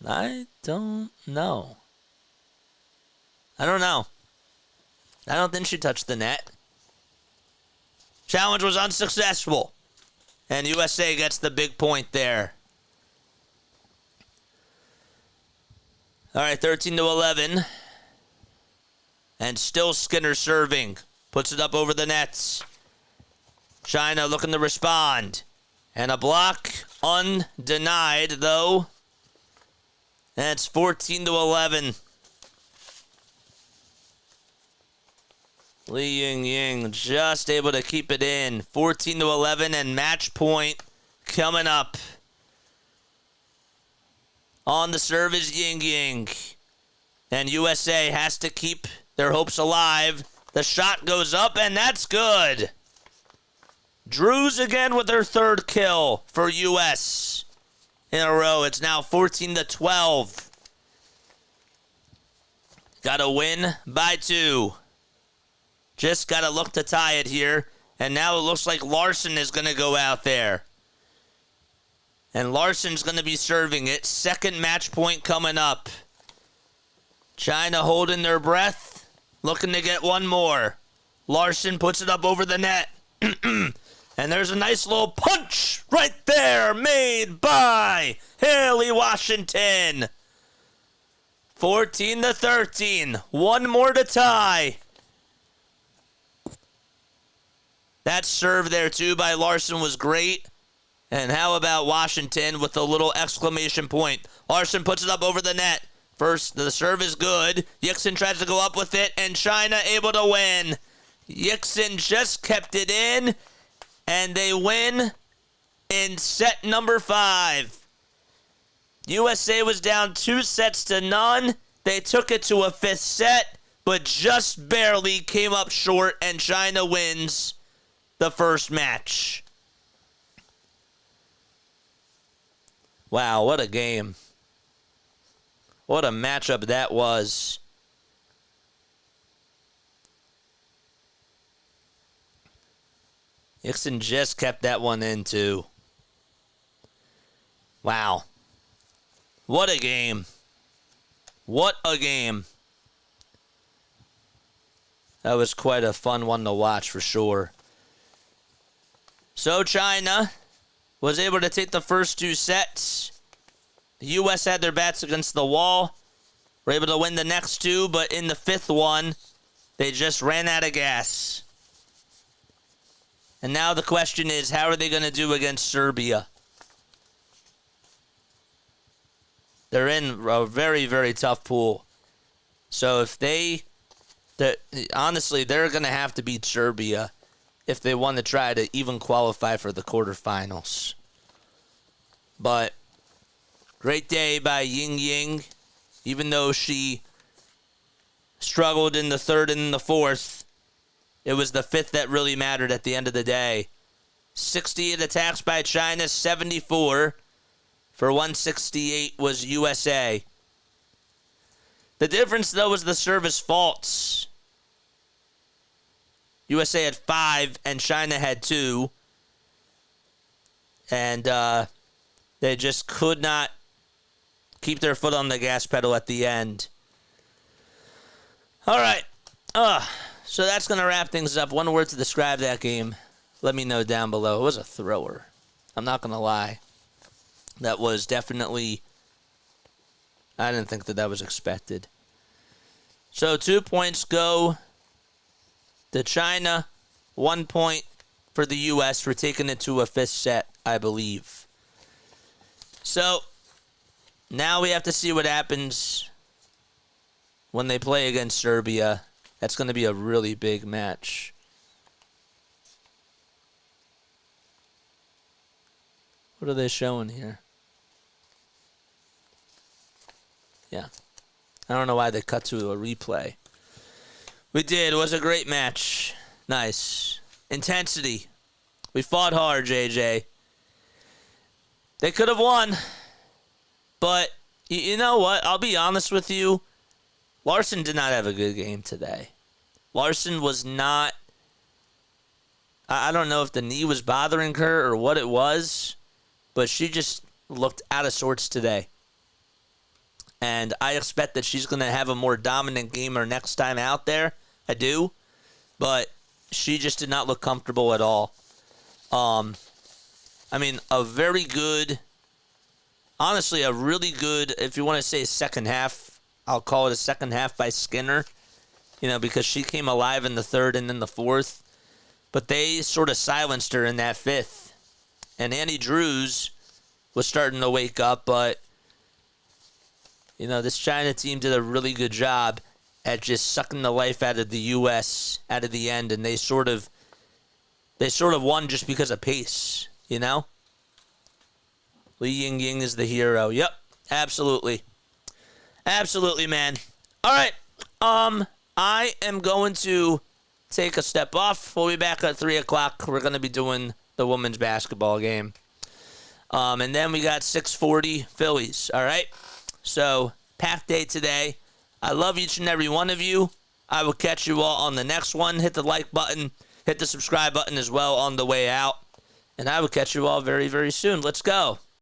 S1: I don't know. I don't think she touched the net. Challenge was unsuccessful. And USA gets the big point there. All right, 13-11. And still Skinner serving. Puts it up over the nets. China looking to respond. And a block undenied, though. And it's 14-11. Li Yingying just able to keep it in. 14-11, and match point coming up. On the serve is Yingying. And USA has to keep their hopes alive. The shot goes up, and that's good. Drews again with her third kill for US in a row. It's now 14-12. Got to win by 2. Just got to look to tie it here. And now it looks like Larson is going to go out there. And Larson's going to be serving it. Second match point coming up. China holding their breath. Looking to get one more. Larson puts it up over the net. And there's a nice little punch right there made by Haleigh Washington. 14-13. One more to tie. That serve there, too, by Larson was great. And how about Washington with a little exclamation point? Larson puts it up over the net. First, the serve is good. Yixin tries to go up with it, and China able to win. Yixin just kept it in, and they win in set number 5. USA was down 2-0. They took it to a 5th set, but just barely came up short, and China wins the first match. Wow, what a game. What a matchup that was. Yixin just kept that one in, too. Wow. What a game. What a game. That was quite a fun one to watch for sure. So China was able to take the first 2 sets. The U.S. had their backs against the wall. Were able to win the next 2, but in the 5th one, they just ran out of gas. And now the question is, how are they going to do against Serbia? They're in a very, very tough pool. So if honestly, they're going to have to beat Serbia if they want to try to even qualify for the quarterfinals. But great day by Yingying. Even though she struggled in the 3rd and the 4th, it was the 5th that really mattered at the end of the day. 68 attacks by China, 74 for 168 was USA. The difference, though, was the service faults. USA had 5 and China had 2. And they just could not keep their foot on the gas pedal at the end. All right. So that's going to wrap things up. One word to describe that game. Let me know down below. It was a thrower. I'm not going to lie. That was definitely... I didn't think that was expected. So 2 points go to China. 1 point for the U.S. We're taking it to a fifth set, I believe. So now we have to see what happens when they play against Serbia. That's going to be a really big match. What are they showing here? Yeah. I don't know why they cut to a replay. We did. It was a great match. Nice. Intensity. We fought hard, JJ. They could have won. But you know what? I'll be honest with you. Larson did not have a good game today. Larson was not... I don't know if the knee was bothering her or what it was, but she just looked out of sorts today. And I expect that she's going to have a more dominant game her next time out there. I do. But she just did not look comfortable at all. I mean, a very good... Honestly, a really good, if you want to say second half, I'll call it a second half by Skinner. You know, because she came alive in the third and then the fourth. But they sort of silenced her in that fifth. And Annie Drews was starting to wake up, but, you know, this China team did a really good job at just sucking the life out of the U.S. out of the end, and they sort of won just because of pace, you know? Li Yingying is the hero. Yep, absolutely. Absolutely, man. All right, I am going to take a step off. We'll be back at 3 o'clock. We're going to be doing the women's basketball game. And then we got 6:40 Phillies, all right? So, packed day today. I love each and every one of you. I will catch you all on the next one. Hit the like button. Hit the subscribe button as well on the way out. And I will catch you all very, very soon. Let's go.